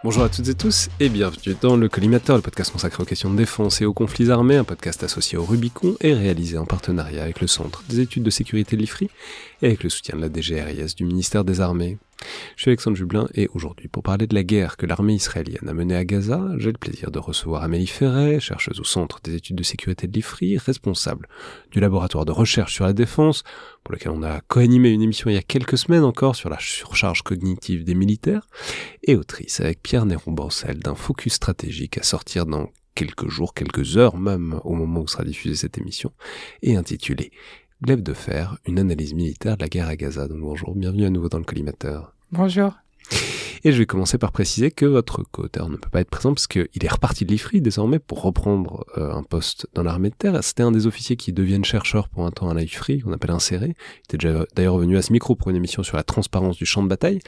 Bonjour à toutes et tous et bienvenue dans le Collimateur, le podcast consacré aux questions de défense et aux conflits armés, un podcast associé au Rubicon et réalisé en partenariat avec le Centre des études de sécurité de l'IFRI et avec le soutien de la DGRIS du ministère des Armées. Je suis Alexandre Jublin et aujourd'hui, pour parler de la guerre que l'armée israélienne a menée à Gaza, j'ai le plaisir de recevoir Amélie Ferret, chercheuse au Centre des études de sécurité de l'IFRI, responsable du laboratoire de recherche sur la défense, pour lequel on a co-animé une émission il y a quelques semaines encore sur la surcharge cognitive des militaires, et autrice avec Pierre Néron-Bancel d'un focus stratégique à sortir dans quelques jours, quelques heures même au moment où sera diffusée cette émission, et intitulé Glaive de fer, une analyse militaire de la guerre à Gaza. Donc bonjour, bienvenue à nouveau dans le Collimateur. Bonjour. Et je vais commencer par préciser que votre co-auteur ne peut pas être présent parce qu'il est reparti de l'IFRI désormais pour reprendre un poste dans l'armée de terre. C'était un des officiers qui deviennent chercheurs pour un temps à l'IFRI, qu'on appelle inséré. Il était déjà d'ailleurs revenu à ce micro pour une émission sur la transparence du champ de bataille.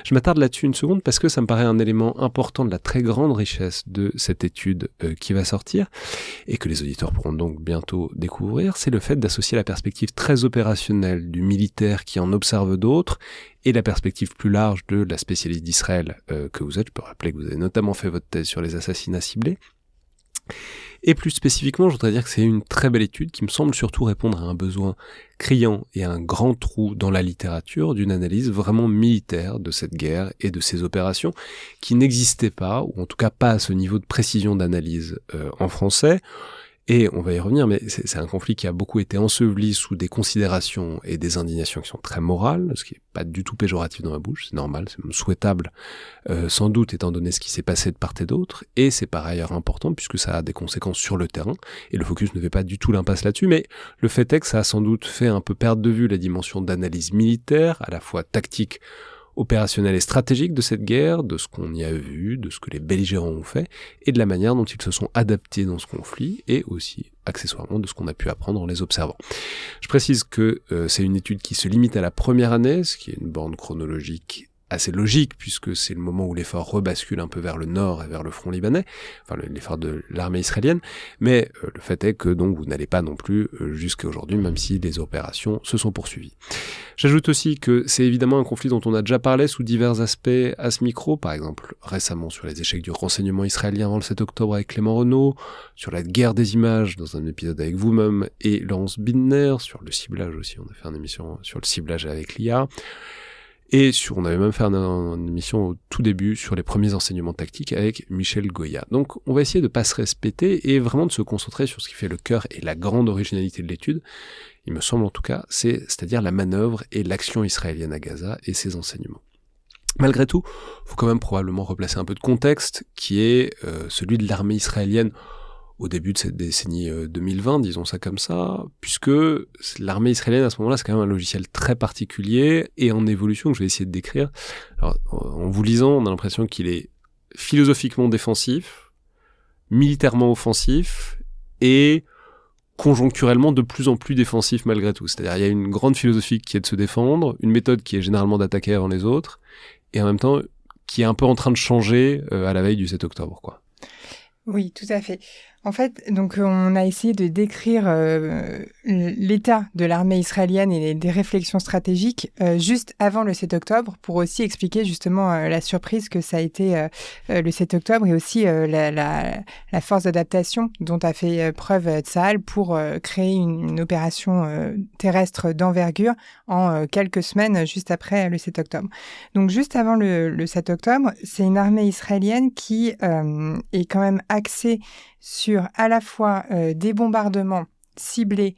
Je m'attarde là-dessus une seconde parce que ça me paraît un élément important de la très grande richesse de cette étude qui va sortir et que les auditeurs pourront donc bientôt découvrir. C'est le fait d'associer la perspective très opérationnelle du militaire qui en observe d'autres et la perspective plus large de la spécialiste d'Israël que vous êtes. Je peux rappeler que vous avez notamment fait votre thèse sur les assassinats ciblés. Et plus spécifiquement, je voudrais dire que c'est une très belle étude qui me semble surtout répondre à un besoin criant et à un grand trou dans la littérature d'une analyse vraiment militaire de cette guerre et de ces opérations qui n'existaient pas, ou en tout cas pas à ce niveau de précision d'analyse en français. Et on va y revenir, mais c'est un conflit qui a beaucoup été enseveli sous des considérations et des indignations qui sont très morales, ce qui n'est pas du tout péjoratif dans ma bouche, c'est normal, c'est même souhaitable, sans doute étant donné ce qui s'est passé de part et d'autre, et c'est par ailleurs important puisque ça a des conséquences sur le terrain, et le focus ne fait pas du tout l'impasse là-dessus, mais le fait est que ça a sans doute fait un peu perdre de vue la dimension d'analyse militaire, à la fois tactique, opérationnel et stratégique de cette guerre, de ce qu'on y a vu, de ce que les belligérants ont fait, et de la manière dont ils se sont adaptés dans ce conflit, et aussi, accessoirement, de ce qu'on a pu apprendre en les observant. Je précise que c'est une étude qui se limite à la première année, ce qui est une borne chronologique assez logique, puisque c'est le moment où l'effort rebascule un peu vers le nord et vers le front libanais, enfin l'effort de l'armée israélienne, mais le fait est que donc vous n'allez pas non plus jusqu'à aujourd'hui, même si les opérations se sont poursuivies. J'ajoute aussi que c'est évidemment un conflit dont on a déjà parlé sous divers aspects à ce micro, par exemple récemment sur les échecs du renseignement israélien avant le 7 octobre avec Clément Renaud, sur la guerre des images dans un épisode avec vous-même et Laurence Bindner, sur le ciblage aussi, on a fait une émission sur le ciblage avec l'IA, et on avait même fait une émission au tout début sur les premiers enseignements tactiques avec Michel Goya. Donc on va essayer de ne pas se répéter et vraiment de se concentrer sur ce qui fait le cœur et la grande originalité de l'étude, il me semble en tout cas, c'est-à-dire la manœuvre et l'action israélienne à Gaza et ses enseignements. Malgré tout, il faut quand même probablement replacer un peu de contexte qui est celui de l'armée israélienne au début de cette décennie 2020, disons ça comme ça, puisque l'armée israélienne à ce moment-là, c'est quand même un logiciel très particulier et en évolution que je vais essayer de décrire. Alors, en vous lisant, on a l'impression qu'il est philosophiquement défensif, militairement offensif et conjoncturellement de plus en plus défensif malgré tout. C'est-à-dire il y a une grande philosophie qui est de se défendre, une méthode qui est généralement d'attaquer avant les autres, et en même temps qui est un peu en train de changer à la veille du 7 octobre, quoi. Oui, tout à fait. En fait, donc on a essayé de décrire l'état de l'armée israélienne et des réflexions stratégiques juste avant le 7 octobre pour aussi expliquer justement la surprise que ça a été le 7 octobre et aussi la force d'adaptation dont a fait preuve Tsahal pour créer une opération terrestre d'envergure en quelques semaines juste après le 7 octobre. Donc juste avant le 7 octobre, c'est une armée israélienne qui est quand même axée sur à la fois des bombardements ciblés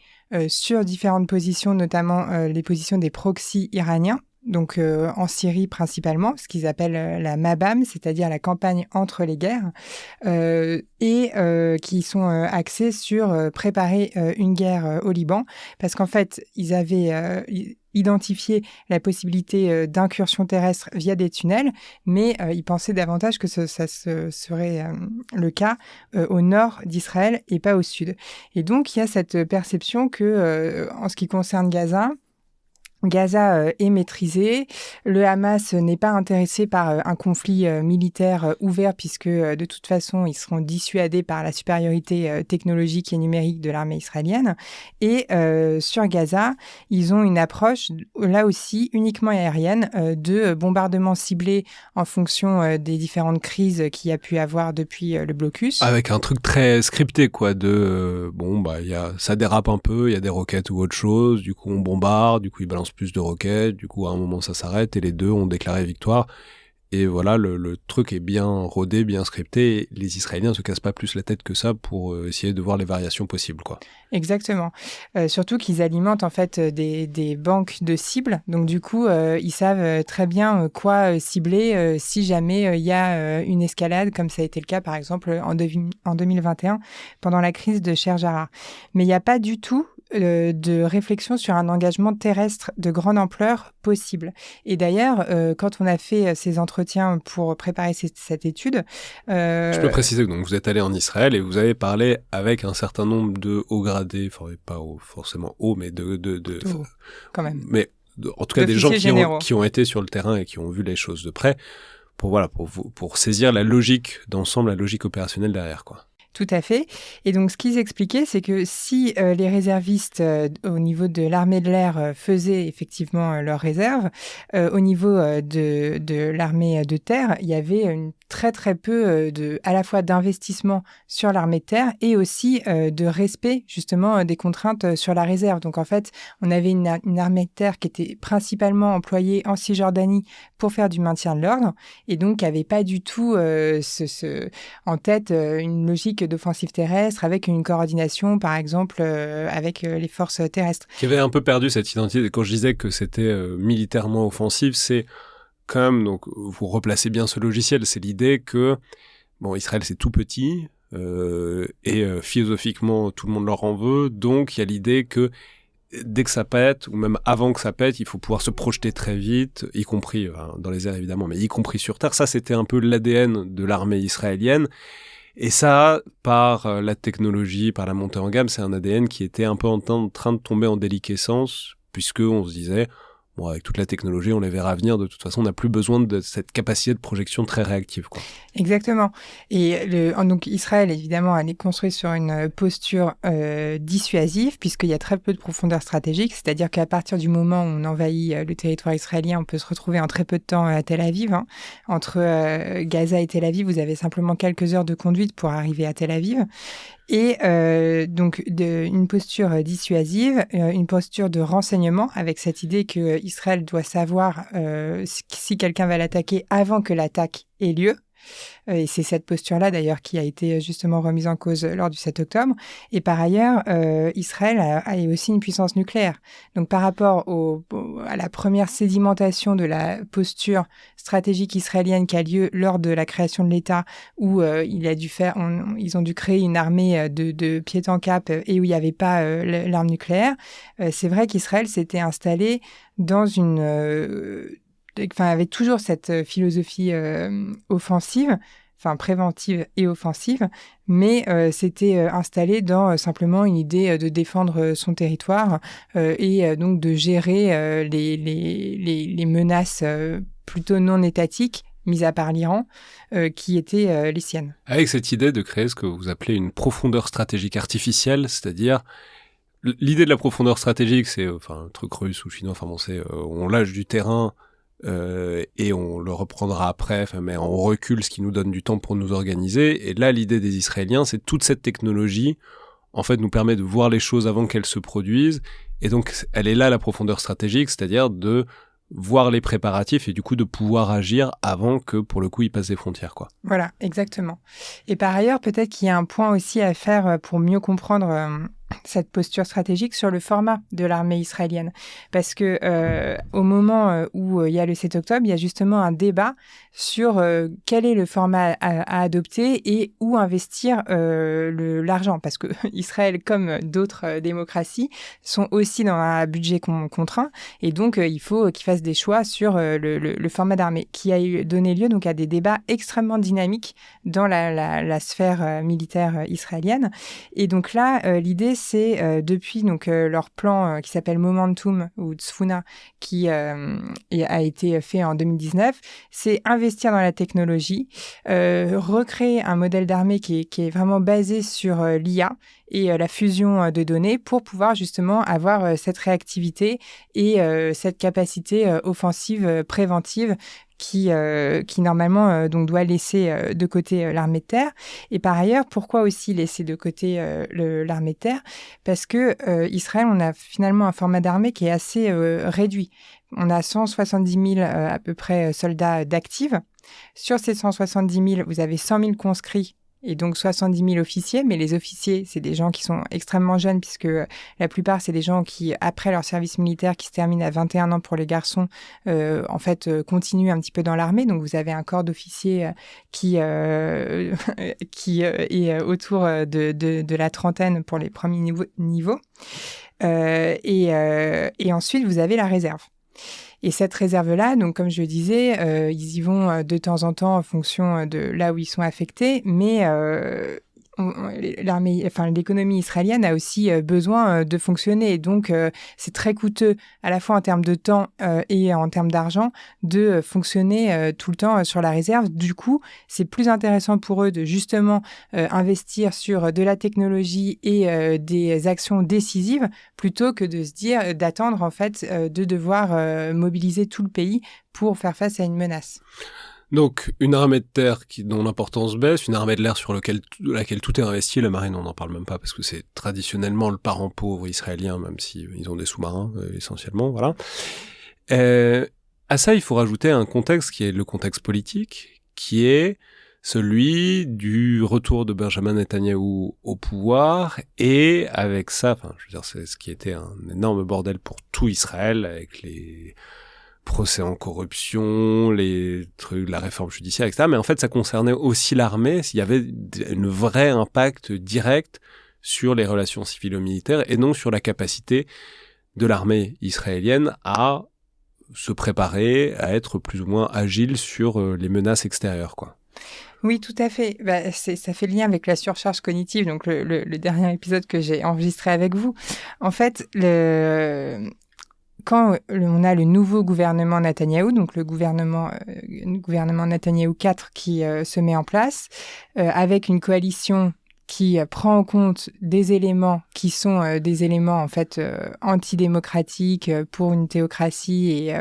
sur différentes positions, notamment les positions des proxys iraniens, donc en Syrie principalement, ce qu'ils appellent la MABAM, c'est-à-dire la campagne entre les guerres, et qui sont axés sur préparer une guerre au Liban, parce qu'en fait, ils avaient identifié la possibilité d'incursion terrestre via des tunnels, mais ils pensaient davantage que ça serait le cas au nord d'Israël et pas au sud. Et donc, il y a cette perception que, en ce qui concerne Gaza, Gaza est maîtrisé. Le Hamas n'est pas intéressé par un conflit militaire ouvert puisque de toute façon, ils seront dissuadés par la supériorité technologique et numérique de l'armée israélienne. Et sur Gaza, ils ont une approche, là aussi, uniquement aérienne, de bombardements ciblés en fonction des différentes crises qu'il y a pu avoir depuis le blocus. Avec un truc très scripté, quoi, ça dérape un peu, il y a des roquettes ou autre chose, du coup on bombarde, du coup ils balancent plus de roquettes, du coup à un moment ça s'arrête et les deux ont déclaré victoire. Et voilà, le truc est bien rodé, bien scripté. Et les Israéliens ne se cassent pas plus la tête que ça pour essayer de voir les variations possibles, quoi. Exactement. Surtout qu'ils alimentent en fait des banques de cibles. Donc du coup, ils savent très bien quoi cibler si jamais il y a une escalade, comme ça a été le cas par exemple en 2021 pendant la crise de Sheikh Jarrah. Mais il n'y a pas du tout de réflexion sur un engagement terrestre de grande ampleur possible. Et d'ailleurs, quand on a fait ces entretiens pour préparer cette étude... Je peux préciser que donc, vous êtes allé en Israël et vous avez parlé avec un certain nombre de hauts gradés, pas forcément hauts, mais quand même. Mais en tout cas des gens qui ont été sur le terrain et qui ont vu les choses de près pour saisir la logique d'ensemble, la logique opérationnelle derrière, quoi. Tout à fait. Et donc, ce qu'ils expliquaient, c'est que si les réservistes au niveau de l'armée de l'air faisaient effectivement leurs réserves, au niveau de l'armée de terre, il y avait très très peu à la fois d'investissement sur l'armée de terre et aussi de respect justement des contraintes sur la réserve. Donc en fait, on avait une armée de terre qui était principalement employée en Cisjordanie pour faire du maintien de l'ordre et donc qui n'avait pas du tout en tête une logique d'offensive terrestre avec une coordination par exemple avec les forces terrestres. Qui avait un peu perdu cette identité. Quand je disais que c'était militairement offensif, c'est quand même, donc vous replacez bien ce logiciel, c'est l'idée que Israël c'est tout petit et philosophiquement tout le monde leur en veut, donc il y a l'idée que dès que ça pète ou même avant que ça pète, il faut pouvoir se projeter très vite, y compris dans les airs évidemment, mais y compris sur terre. Ça c'était un peu l'ADN de l'armée israélienne. Et ça, par la technologie, par la montée en gamme, c'est un ADN qui était un peu en train de tomber en déliquescence, puisque on se disait, avec toute la technologie, on les verra venir. De toute façon, on n'a plus besoin de cette capacité de projection très réactive, quoi. Exactement. Et donc Israël, évidemment, elle est construite sur une posture dissuasive, puisqu'il y a très peu de profondeur stratégique. C'est-à-dire qu'à partir du moment où on envahit le territoire israélien, on peut se retrouver en très peu de temps à Tel Aviv. Hein. Entre Gaza et Tel Aviv, vous avez simplement quelques heures de conduite pour arriver à Tel Aviv. Et donc une posture dissuasive, une posture de renseignement avec cette idée que Israël doit savoir si quelqu'un va l'attaquer avant que l'attaque ait lieu. Et c'est cette posture-là, d'ailleurs, qui a été justement remise en cause lors du 7 octobre. Et par ailleurs, Israël a aussi une puissance nucléaire. Donc, par rapport à la première sédimentation de la posture stratégique israélienne qui a lieu lors de la création de l'État, où ils ont dû créer une armée de pied en cap et où il n'y avait pas l'arme nucléaire, c'est vrai qu'Israël s'était installé dans avait toujours cette philosophie offensive, préventive et offensive, mais s'était installé dans simplement une idée de défendre son territoire et donc de gérer les menaces plutôt non étatiques, mis à part l'Iran, qui étaient les siennes. Avec cette idée de créer ce que vous appelez une profondeur stratégique artificielle, c'est-à-dire l'idée de la profondeur stratégique, c'est un truc russe ou chinois, on lâche du terrain et on le reprendra après, mais on recule, ce qui nous donne du temps pour nous organiser. Et là, l'idée des Israéliens, c'est toute cette technologie, en fait, nous permet de voir les choses avant qu'elles se produisent. Et donc, elle est là, la profondeur stratégique, c'est-à-dire de voir les préparatifs et du coup de pouvoir agir avant que, pour le coup, ils passent des frontières, quoi. Voilà, exactement. Et par ailleurs, peut-être qu'il y a un point aussi à faire pour mieux comprendre cette posture stratégique sur le format de l'armée israélienne. Parce que au moment où il y a le 7 octobre, il y a justement un débat sur quel est le format à adopter et où investir l'argent. Parce que Israël, comme d'autres démocraties, sont aussi dans un budget contraint. Et donc, il faut qu'ils fassent des choix sur le format d'armée, qui a donné lieu donc, à des débats extrêmement dynamiques dans la sphère militaire israélienne. Et donc là, l'idée, c'est depuis donc leur plan qui s'appelle Momentum ou Tsfuna, qui a été fait en 2019, c'est investir dans la technologie, recréer un modèle d'armée qui est vraiment basé sur l'IA et la fusion de données pour pouvoir justement avoir cette réactivité et cette capacité offensive préventive qui normalement donc doit laisser de côté l'armée de terre. Et par ailleurs, pourquoi aussi laisser de côté l'armée de terre ? Parce que Israël, on a finalement un format d'armée qui est assez réduit. On a 170 000 à peu près soldats d'actifs. Sur ces 170 000, vous avez 100 000 conscrits et donc 70 000 officiers, mais les officiers, c'est des gens qui sont extrêmement jeunes puisque la plupart, c'est des gens qui, après leur service militaire qui se termine à 21 ans pour les garçons, continuent un petit peu dans l'armée. Donc, vous avez un corps d'officiers qui est autour de la trentaine pour les premiers niveaux. Et ensuite, vous avez la réserve. Et cette réserve-là, donc comme je le disais, ils y vont de temps en temps en fonction de là où ils sont affectés, mais l'économie israélienne a aussi besoin de fonctionner. Et donc, c'est très coûteux, à la fois en termes de temps et en termes d'argent, de fonctionner tout le temps sur la réserve. Du coup, c'est plus intéressant pour eux de justement investir sur de la technologie et des actions décisives plutôt que de se dire, d'attendre en fait, de devoir mobiliser tout le pays pour faire face à une menace. Donc, une armée de terre dont l'importance baisse, une armée de l'air sur laquelle tout est investi, la marine, on n'en parle même pas parce que c'est traditionnellement le parent pauvre israélien, même si ils ont des sous-marins, essentiellement, voilà. À ça, il faut rajouter un contexte qui est le contexte politique, qui est celui du retour de Benjamin Netanyahou au pouvoir, et avec ça, je veux dire, c'est ce qui était un énorme bordel pour tout Israël, avec les procès en corruption, les trucs, la réforme judiciaire, etc. Mais en fait, ça concernait aussi l'armée, s'il y avait un vrai impact direct sur les relations civilo-militaires et non sur la capacité de l'armée israélienne à se préparer, à être plus ou moins agile sur les menaces extérieures, quoi. Oui, tout à fait. Ça fait lien avec la surcharge cognitive, donc le dernier épisode que j'ai enregistré avec vous. En fait, quand on a le nouveau gouvernement Netanyahou, donc le gouvernement Netanyahou 4 qui se met en place, avec une coalition qui prend en compte des éléments qui sont des éléments en fait antidémocratiques pour une théocratie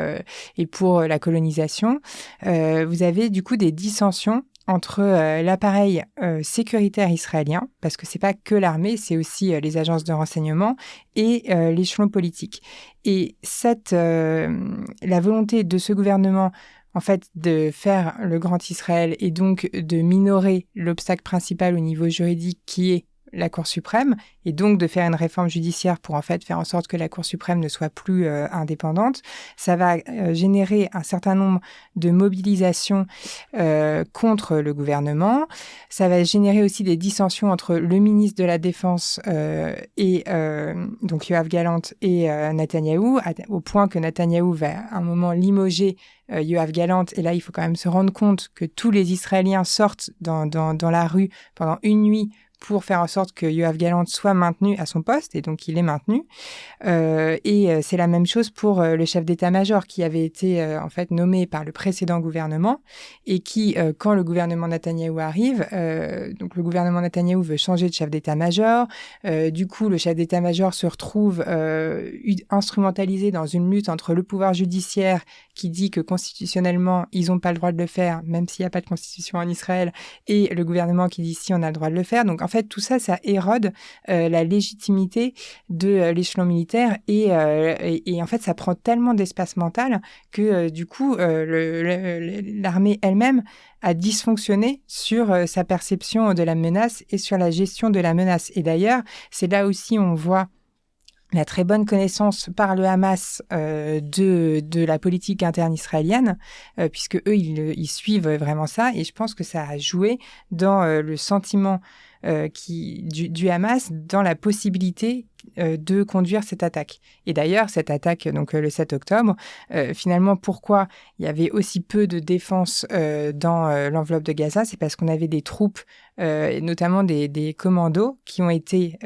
et pour la colonisation, vous avez du coup des dissensions entre l'appareil sécuritaire israélien, parce que c'est pas que l'armée, c'est aussi les agences de renseignement et l'échelon politique. Et la volonté de ce gouvernement, en fait, de faire le Grand Israël et donc de minorer l'obstacle principal au niveau juridique qui est la Cour suprême, et donc de faire une réforme judiciaire pour en fait faire en sorte que la Cour suprême ne soit plus indépendante, ça va générer un certain nombre de mobilisations contre le gouvernement. Ça va générer aussi des dissensions entre le ministre de la Défense et donc Yoav Gallant et Netanyahou, au point que Netanyahou va à un moment limoger Yoav Gallant, et là il faut quand même se rendre compte que tous les Israéliens sortent dans la rue pendant une nuit pour faire en sorte que Yoav Gallant soit maintenu à son poste, et donc il est maintenu. Et c'est la même chose pour le chef d'état-major qui avait été en fait nommé par le précédent gouvernement, et qui, quand le gouvernement Netanyahou arrive, donc le gouvernement Netanyahou veut changer de chef d'état-major, du coup le chef d'état-major se retrouve instrumentalisé dans une lutte entre le pouvoir judiciaire qui dit que constitutionnellement ils n'ont pas le droit de le faire, même s'il n'y a pas de constitution en Israël, et le gouvernement qui dit si on a le droit de le faire. Donc en fait tout ça, ça érode la légitimité de l'échelon militaire, et en fait ça prend tellement d'espace mental que du coup l'armée elle-même a dysfonctionné sur sa perception de la menace et sur la gestion de la menace. Et d'ailleurs, c'est là aussi on voit la très bonne connaissance par le Hamas de la politique interne israélienne, puisque eux, ils suivent vraiment ça. Et je pense que ça a joué dans le sentiment du Hamas, dans la possibilité de conduire cette attaque. Et d'ailleurs, cette attaque, donc le 7 octobre, finalement, pourquoi il y avait aussi peu de défense dans l'enveloppe de Gaza, c'est parce qu'on avait des troupes, notamment des commandos, qui ont été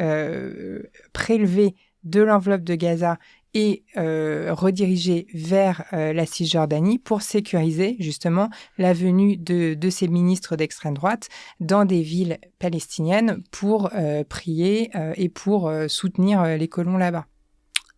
prélevés de l'enveloppe de Gaza et redirigés vers la Cisjordanie pour sécuriser justement la venue de ces ministres d'extrême droite dans des villes palestiniennes pour prier et pour soutenir les colons là-bas.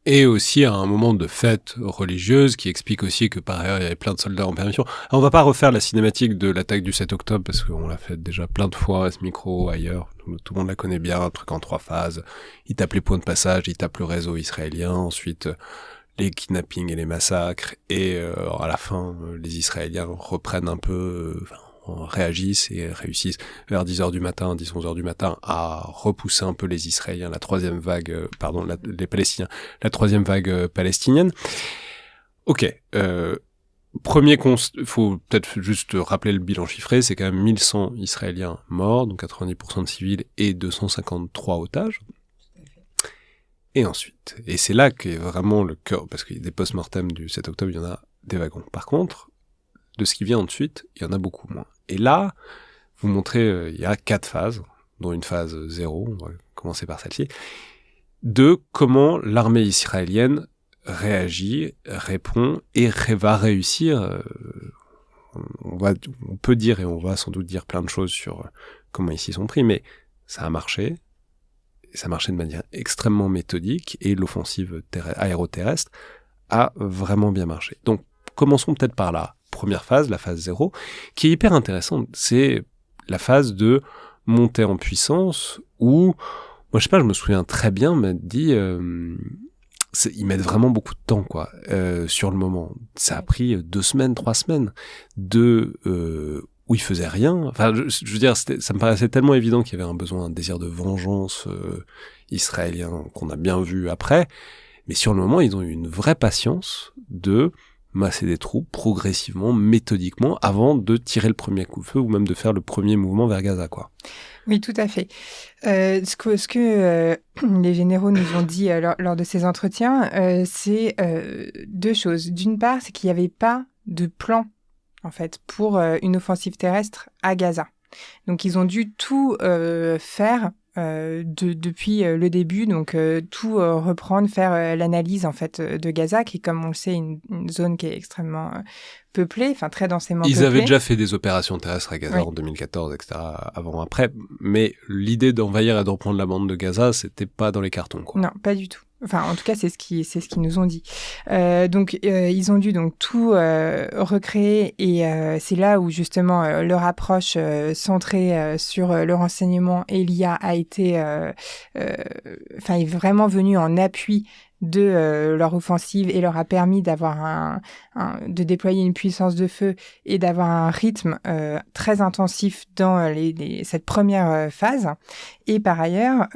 Et aussi à un moment de fête religieuse qui explique aussi que par ailleurs il y avait plein de soldats en permission. Alors, on va pas refaire la cinématique de l'attaque du 7 octobre parce qu'on l'a fait déjà plein de fois à ce micro, ailleurs. Tout le monde la connaît bien, un truc en 3 phases. Ils tapent les points de passage, ils tapent le réseau israélien, ensuite les kidnappings et les massacres, et à la fin les Israéliens reprennent un peu... réagissent et réussissent vers 10h du matin, 10-11h du matin à repousser un peu les Israéliens, la troisième vague, les Palestiniens, la troisième vague palestinienne. Ok, faut peut-être juste rappeler le bilan chiffré, c'est quand même 1100 Israéliens morts, donc 90% de civils et 253 otages. Et ensuite, et c'est là qu'est vraiment le cœur, parce qu'il y a des post-mortem du 7 octobre, il y en a des wagons. Par contre, de ce qui vient ensuite, il y en a beaucoup moins. Et là, vous montrez, il y a 4 phases, dont une phase 0, on va commencer par celle-ci, de comment l'armée israélienne réagit, répond et va réussir. On peut dire, et on va sans doute dire plein de choses sur comment ils s'y sont pris, mais ça a marché. Ça a marché de manière extrêmement méthodique, et l'offensive aéroterrestre a vraiment bien marché. Donc, commençons peut-être par la première phase, la phase 0, qui est hyper intéressante. C'est la phase de montée en puissance où, moi je sais pas, je me souviens très bien m'être dit, ils mettent vraiment beaucoup de temps, quoi, sur le moment. Ça a pris 2 semaines, 3 semaines où ils faisaient rien. Enfin, je veux dire, ça me paraissait tellement évident qu'il y avait un besoin, un désir de vengeance israélien qu'on a bien vu après. Mais sur le moment, ils ont eu une vraie patience de masser des troupes progressivement, méthodiquement, avant de tirer le premier coup de feu ou même de faire le premier mouvement vers Gaza, quoi. Oui, tout à fait. Ce que les généraux nous ont dit lors de ces entretiens, c'est 2 choses. D'une part, c'est qu'il n'y avait pas de plan, en fait, pour une offensive terrestre à Gaza. Donc, ils ont dû tout faire depuis le début, donc tout reprendre, faire l'analyse en fait de Gaza, qui est, comme on le sait, une zone qui est extrêmement peuplée, enfin très densément peuplée. Ils avaient déjà fait des opérations terrestres à Gaza en 2014, etc., avant-après, mais l'idée d'envahir et de reprendre la bande de Gaza, c'était pas dans les cartons, quoi. Non, pas du tout. Enfin, en tout cas, c'est ce qu'ils nous ont dit. Donc, ils ont dû donc tout recréer, et c'est là où justement leur approche centrée sur le renseignement et l'IA a été, est vraiment venue en appui de leur offensive et leur a permis d'avoir de déployer une puissance de feu et d'avoir un rythme très intensif dans cette première phase. Et par ailleurs,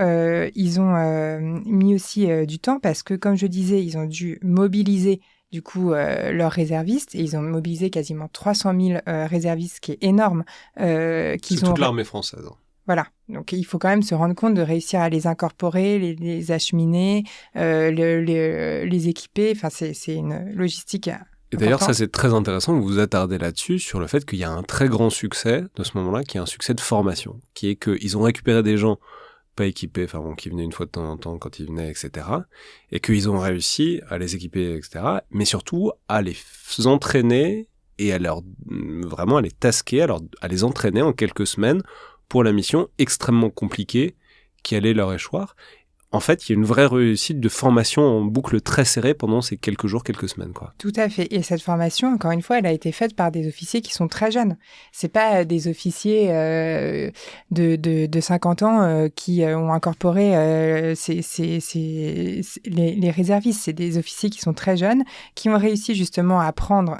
ils ont mis aussi du temps parce que, comme je disais, ils ont dû mobiliser du coup leurs réservistes, et ils ont mobilisé quasiment 300 000 réservistes, ce qui est énorme. C'est toute l'armée française. Voilà, donc il faut quand même se rendre compte de réussir à les incorporer, les acheminer, les équiper. Enfin, c'est une logistique importante. Et d'ailleurs, ça c'est très intéressant que vous vous attardez là-dessus, sur le fait qu'il y a un très grand succès de ce moment-là, qui est un succès de formation, qui est qu'ils ont récupéré des gens pas équipés, enfin bon, qui venaient une fois de temps en temps quand ils venaient, etc. Et qu'ils ont réussi à les équiper, etc. Mais surtout à les entraîner et à les tasquer, à les entraîner en quelques semaines pour la mission extrêmement compliquée qui allait leur échoir. En fait, il y a une vraie réussite de formation en boucle très serrée pendant ces quelques jours, quelques semaines, quoi. Tout à fait. Et cette formation, encore une fois, elle a été faite par des officiers qui sont très jeunes. C'est pas des officiers de 50 ans qui ont incorporé les réservistes. C'est des officiers qui sont très jeunes, qui ont réussi justement à prendre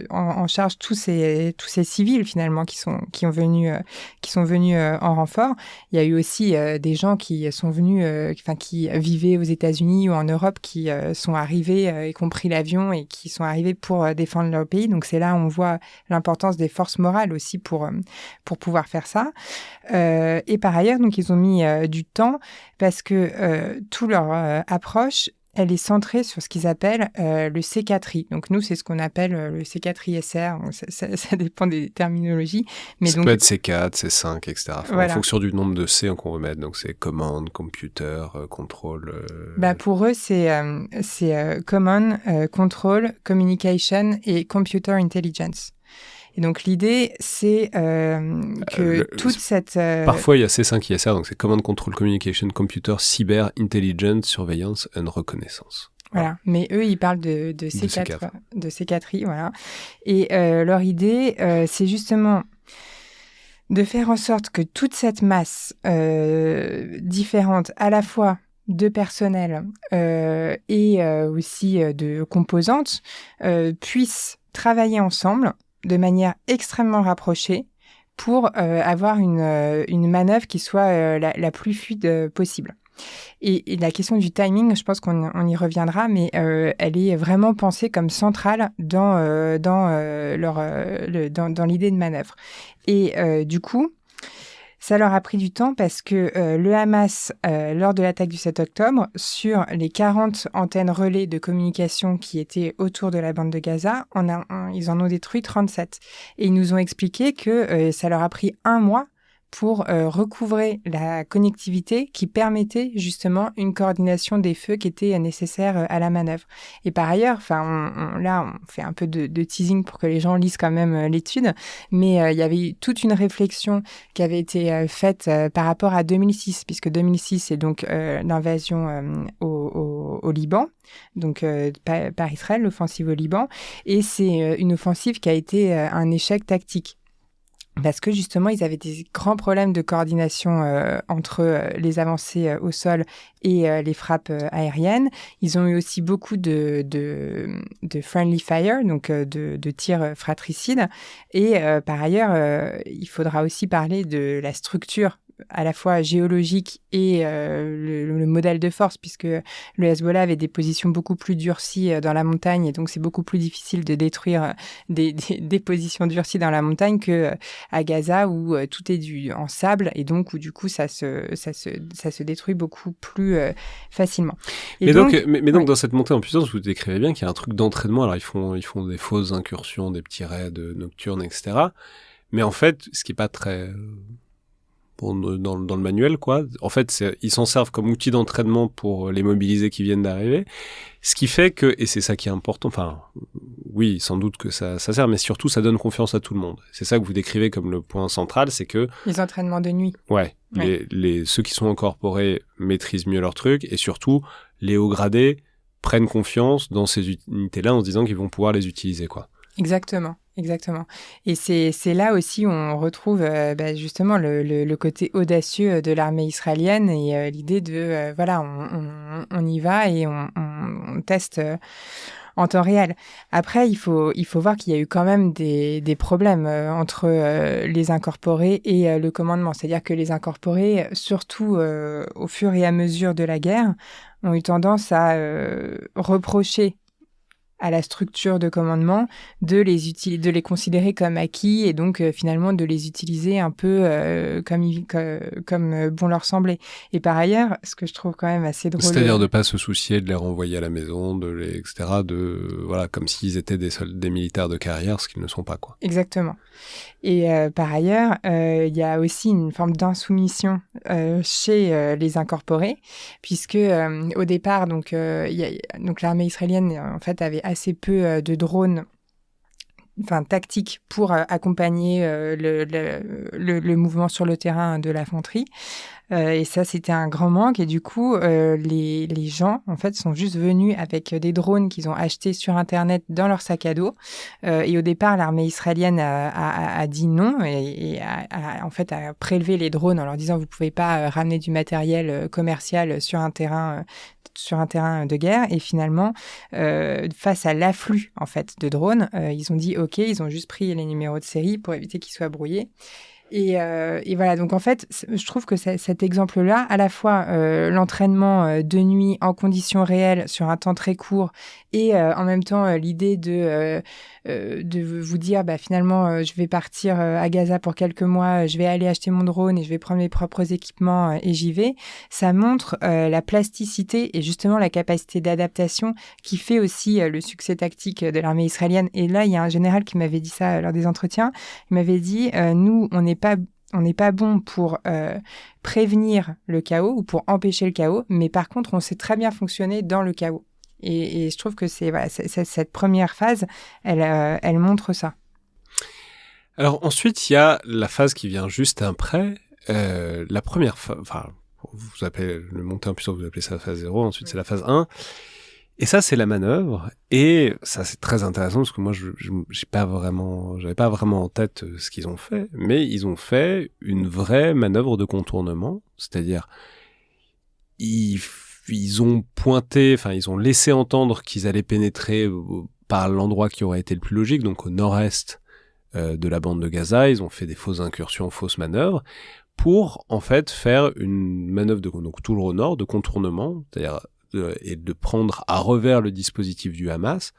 en charge tous ces civils finalement qui sont venus en renfort. Il y a eu aussi des gens qui sont venus qui vivaient aux États-Unis ou en Europe, qui sont arrivés et qui ont pris l'avion et qui sont arrivés pour défendre leur pays. Donc c'est là où on voit l'importance des forces morales aussi pour pouvoir faire ça. Et par ailleurs, donc ils ont mis du temps parce que toute leur approche, elle est centrée sur ce qu'ils appellent le C4I. Donc nous, c'est ce qu'on appelle le C4ISR. Donc, ça dépend des terminologies. Mais ça donc, peut être C4, C5, etc. Voilà. En fonction du nombre de C qu'on veut mettre. Donc c'est command, computer, control. Pour eux, c'est common, control, communication et computer intelligence. Et donc l'idée, c'est que toute cette... Parfois, il y a C5 ISR, donc c'est Command Control Communication Computer Cyber Intelligence Surveillance and Reconnaissance. Voilà, mais eux, ils parlent de C4, de C4I, voilà. Et leur idée, c'est justement de faire en sorte que toute cette masse différente, à la fois de personnel et aussi de composantes, puissent travailler ensemble de manière extrêmement rapprochée pour avoir une manœuvre qui soit la plus fluide possible. Et la question du timing, je pense qu'on y reviendra, mais elle est vraiment pensée comme centrale dans l'idée de manœuvre. Et du coup, ça leur a pris du temps parce que le Hamas, lors de l'attaque du 7 octobre, sur les 40 antennes relais de communication qui étaient autour de la bande de Gaza, ils en ont détruit 37. Et ils nous ont expliqué que ça leur a pris 1 mois pour recouvrer la connectivité qui permettait justement une coordination des feux qui était nécessaire à la manœuvre. Et par ailleurs, là, on fait un peu de teasing pour que les gens lisent quand même l'étude, mais il y avait toute une réflexion qui avait été faite par rapport à 2006, puisque 2006, c'est donc l'invasion au Liban, donc par Israël, l'offensive au Liban, et c'est une offensive qui a été un échec tactique. Parce que justement, ils avaient des grands problèmes de coordination entre les avancées au sol et les frappes aériennes. Ils ont eu aussi beaucoup de friendly fire, donc de tirs fratricides. Et par ailleurs, il faudra aussi parler de la structure à la fois géologique et le modèle de force, puisque le Hezbollah avait des positions beaucoup plus durcies dans la montagne, et donc c'est beaucoup plus difficile de détruire des positions durcies dans la montagne que à Gaza, où tout est en sable, et donc où du coup ça se détruit beaucoup plus facilement. Et donc dans cette montée en puissance, vous décrivez bien qu'il y a un truc d'entraînement. Alors ils font des fausses incursions, des petits raids nocturnes, etc. Mais en fait, ce qui est pas très dans le manuel, quoi. En fait, ils s'en servent comme outil d'entraînement pour les mobilisés qui viennent d'arriver. Ce qui fait que, et c'est ça qui est important, enfin, oui, sans doute que ça sert, mais surtout, ça donne confiance à tout le monde. C'est ça que vous décrivez comme le point central, c'est que... Les entraînements de nuit. Ouais. Ceux qui sont incorporés maîtrisent mieux leur truc, et surtout, les hauts gradés prennent confiance dans ces unités-là en se disant qu'ils vont pouvoir les utiliser, quoi. Exactement. Et c'est là aussi où on retrouve justement le côté audacieux de l'armée israélienne et l'idée de on y va et on teste en temps réel. Après, il faut voir qu'il y a eu quand même des problèmes entre les incorporés et le commandement. C'est-à-dire que les incorporés, surtout au fur et à mesure de la guerre, ont eu tendance à reprocher à la structure de commandement de les considérer comme acquis et donc finalement de les utiliser un peu comme bon leur semblait. Et par ailleurs, ce que je trouve quand même assez drôle... C'est-à-dire de pas se soucier de les renvoyer à la maison, etc., comme s'ils étaient des militaires de carrière, ce qu'ils ne sont pas, quoi. Exactement. Et par ailleurs, il y a aussi une forme d'insoumission chez les incorporés, puisque au départ, donc l'armée israélienne en fait avait assez peu de drones, tactiques pour accompagner le mouvement sur le terrain de l'infanterie. Et ça, c'était un grand manque. Et du coup, les gens, en fait, sont juste venus avec des drones qu'ils ont achetés sur Internet dans leur sac à dos. Et au départ, l'armée israélienne a dit non et a prélevé les drones en leur disant « Vous pouvez pas ramener du matériel commercial sur un terrain de guerre ». Et finalement, face à l'afflux, en fait, de drones, ils ont dit « OK ». Ils ont juste pris les numéros de série pour éviter qu'ils soient brouillés. Et voilà, donc en fait, je trouve que cet exemple-là, à la fois l'entraînement de nuit en conditions réelles sur un temps très court et en même temps l'idée de vous dire finalement je vais partir à Gaza pour quelques mois, je vais aller acheter mon drone et je vais prendre mes propres équipements et j'y vais, ça montre la plasticité et justement la capacité d'adaptation qui fait aussi le succès tactique de l'armée israélienne. Et là, il y a un général qui m'avait dit ça lors des entretiens. Il m'avait dit nous, on n'est pas bon pour prévenir le chaos ou pour empêcher le chaos, mais par contre, on sait très bien fonctionner dans le chaos. Et je trouve que cette première phase, elle montre ça. Alors ensuite, il y a la phase qui vient juste après. La première phase, enfin, vous appelez le monter en puissance, vous appelez ça la phase 0, ensuite c'est la phase 1. Et ça, c'est la manœuvre. Et ça, c'est très intéressant parce que moi, j'avais pas vraiment en tête ce qu'ils ont fait, mais ils ont fait une vraie manœuvre de contournement. C'est-à-dire, ils ont ils ont laissé entendre qu'ils allaient pénétrer par l'endroit qui aurait été le plus logique, donc au nord-est de la bande de Gaza. Ils ont fait des fausses incursions, fausses manœuvres, pour, en fait, faire une manœuvre donc toujours au nord, de contournement, c'est-à-dire et de prendre à revers le dispositif du Hamas,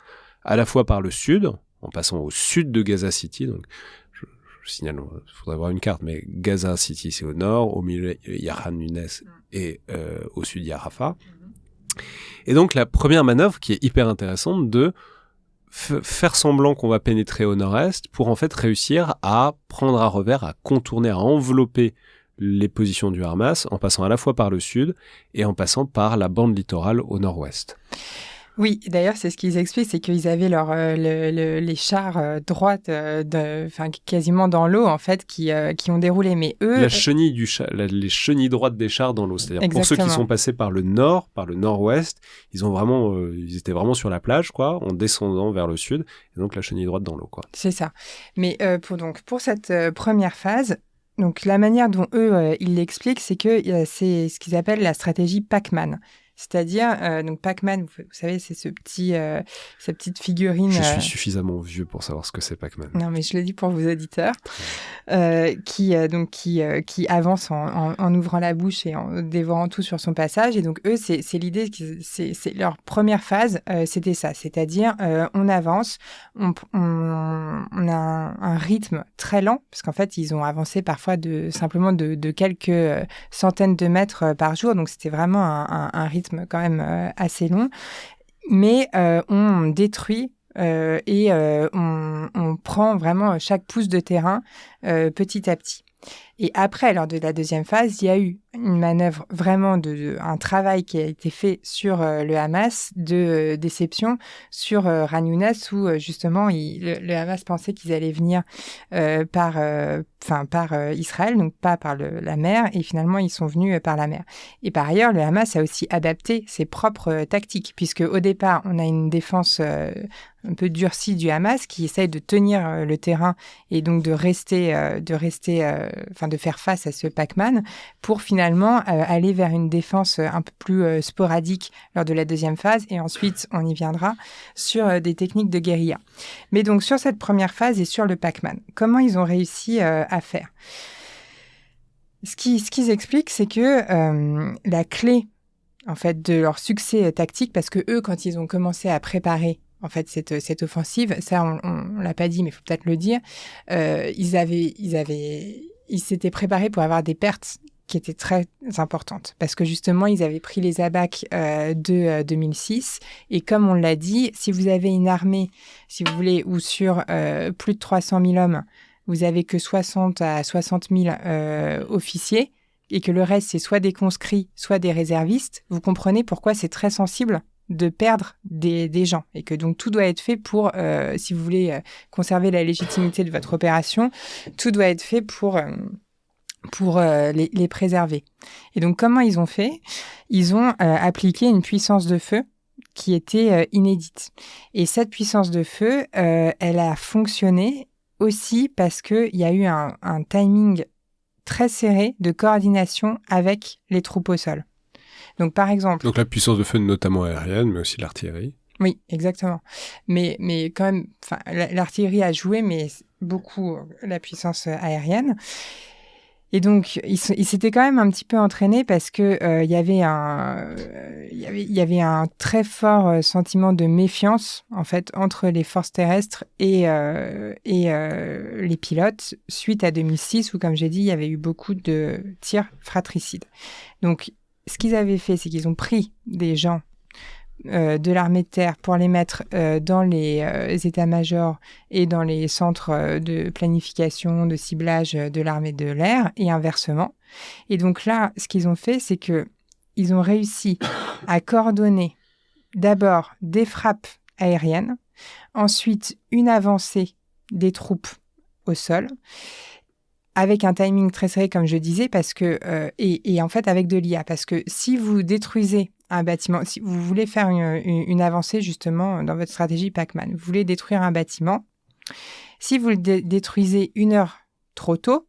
à la fois par le sud, en passant au sud de Gaza City. Donc, je signale, il faudrait avoir une carte, mais Gaza City, c'est au nord, au milieu, il y a Khan Younes, et au sud, il y a Rafah. Et donc, la première manœuvre, qui est hyper intéressante, de faire semblant qu'on va pénétrer au nord-est, pour en fait réussir à prendre à revers, à contourner, à envelopper les positions du Hamas, en passant à la fois par le sud et en passant par la bande littorale au nord-ouest. Oui, d'ailleurs, c'est ce qu'ils expliquent, c'est qu'ils avaient les chars droites, quasiment dans l'eau, en fait, qui ont déroulé. Mais eux... La chenille les chenilles droites des chars dans l'eau. C'est-à-dire, exactement. Pour ceux qui sont passés par le nord, par le nord-ouest, ils étaient vraiment sur la plage, quoi, en descendant vers le sud, et donc la chenille droite dans l'eau, quoi. C'est ça. Mais pour cette première phase, donc la manière dont eux, ils l'expliquent, c'est que c'est ce qu'ils appellent la stratégie Pac-Man. C'est-à-dire, donc Pac-Man, vous savez, c'est cette petite figurine... Je suis suffisamment vieux pour savoir ce que c'est Pac-Man. Non, mais je le dis pour vos auditeurs, qui avance en ouvrant la bouche et en dévorant tout sur son passage. Et donc, eux, c'est l'idée, c'est leur première phase, c'était ça. C'est-à-dire, on avance, on a un rythme très lent, parce qu'en fait, ils ont avancé parfois simplement de quelques centaines de mètres par jour. Donc, c'était vraiment un rythme quand même assez long, mais on détruit et on prend vraiment chaque pouce de terrain petit à petit. Et après, lors de la deuxième phase, il y a eu une manœuvre vraiment un travail qui a été fait sur le Hamas de déception sur Khan Younes où justement le Hamas pensait qu'ils allaient venir par Israël, donc pas par la mer, et finalement ils sont venus par la mer. Et par ailleurs, le Hamas a aussi adapté ses propres tactiques, puisque au départ, on a une défense un peu durcie du Hamas qui essaye de tenir le terrain et donc de faire face à ce Pac-Man pour finalement aller vers une défense un peu plus sporadique lors de la deuxième phase et ensuite on y viendra sur des techniques de guérilla. Mais donc sur cette première phase et sur le Pac-Man, comment ils ont réussi à faire ? Ce qu'ils expliquent, c'est que la clé en fait de leur succès tactique, parce que eux, quand ils ont commencé à préparer en fait cette offensive, ça on l'a pas dit, mais il faut peut-être le dire, ils s'étaient préparés pour avoir des pertes qui étaient très importantes. Parce que justement, ils avaient pris les abacs de 2006. Et comme on l'a dit, si vous avez une armée, si vous voulez, ou sur plus de 300 000 hommes, vous avez que 60 à 60 000 officiers, et que le reste, c'est soit des conscrits, soit des réservistes, vous comprenez pourquoi c'est très sensible de perdre des gens et que donc tout doit être fait pour, si vous voulez conserver la légitimité de votre opération, tout doit être fait pour les préserver. Et donc comment ils ont fait ? Ils ont appliqué une puissance de feu qui était inédite. Et cette puissance de feu, elle a fonctionné aussi parce qu'il y a eu un timing très serré de coordination avec les troupes au sol. Donc, par exemple... Donc, la puissance de feu, notamment aérienne, mais aussi l'artillerie. Oui, exactement. Mais quand même, enfin, l'artillerie a joué, mais beaucoup la puissance aérienne. Et donc, ils s'étaient quand même un petit peu entraînés parce que il y avait un très fort sentiment de méfiance en fait entre les forces terrestres et les pilotes suite à 2006 où, comme j'ai dit, il y avait eu beaucoup de tirs fratricides. Donc, ce qu'ils avaient fait, c'est qu'ils ont pris des gens de l'armée de terre pour les mettre dans les états-majors et dans les centres de planification, de ciblage de l'armée de l'air et inversement. Et donc là, ce qu'ils ont fait, c'est que ils ont réussi à coordonner d'abord des frappes aériennes, ensuite une avancée des troupes au sol, avec un timing très serré, comme je disais, parce que et en fait avec de l'IA, parce que si vous détruisez un bâtiment, si vous voulez faire une avancée justement dans votre stratégie Pac-Man, vous voulez détruire un bâtiment, si vous le détruisez 1 heure trop tôt,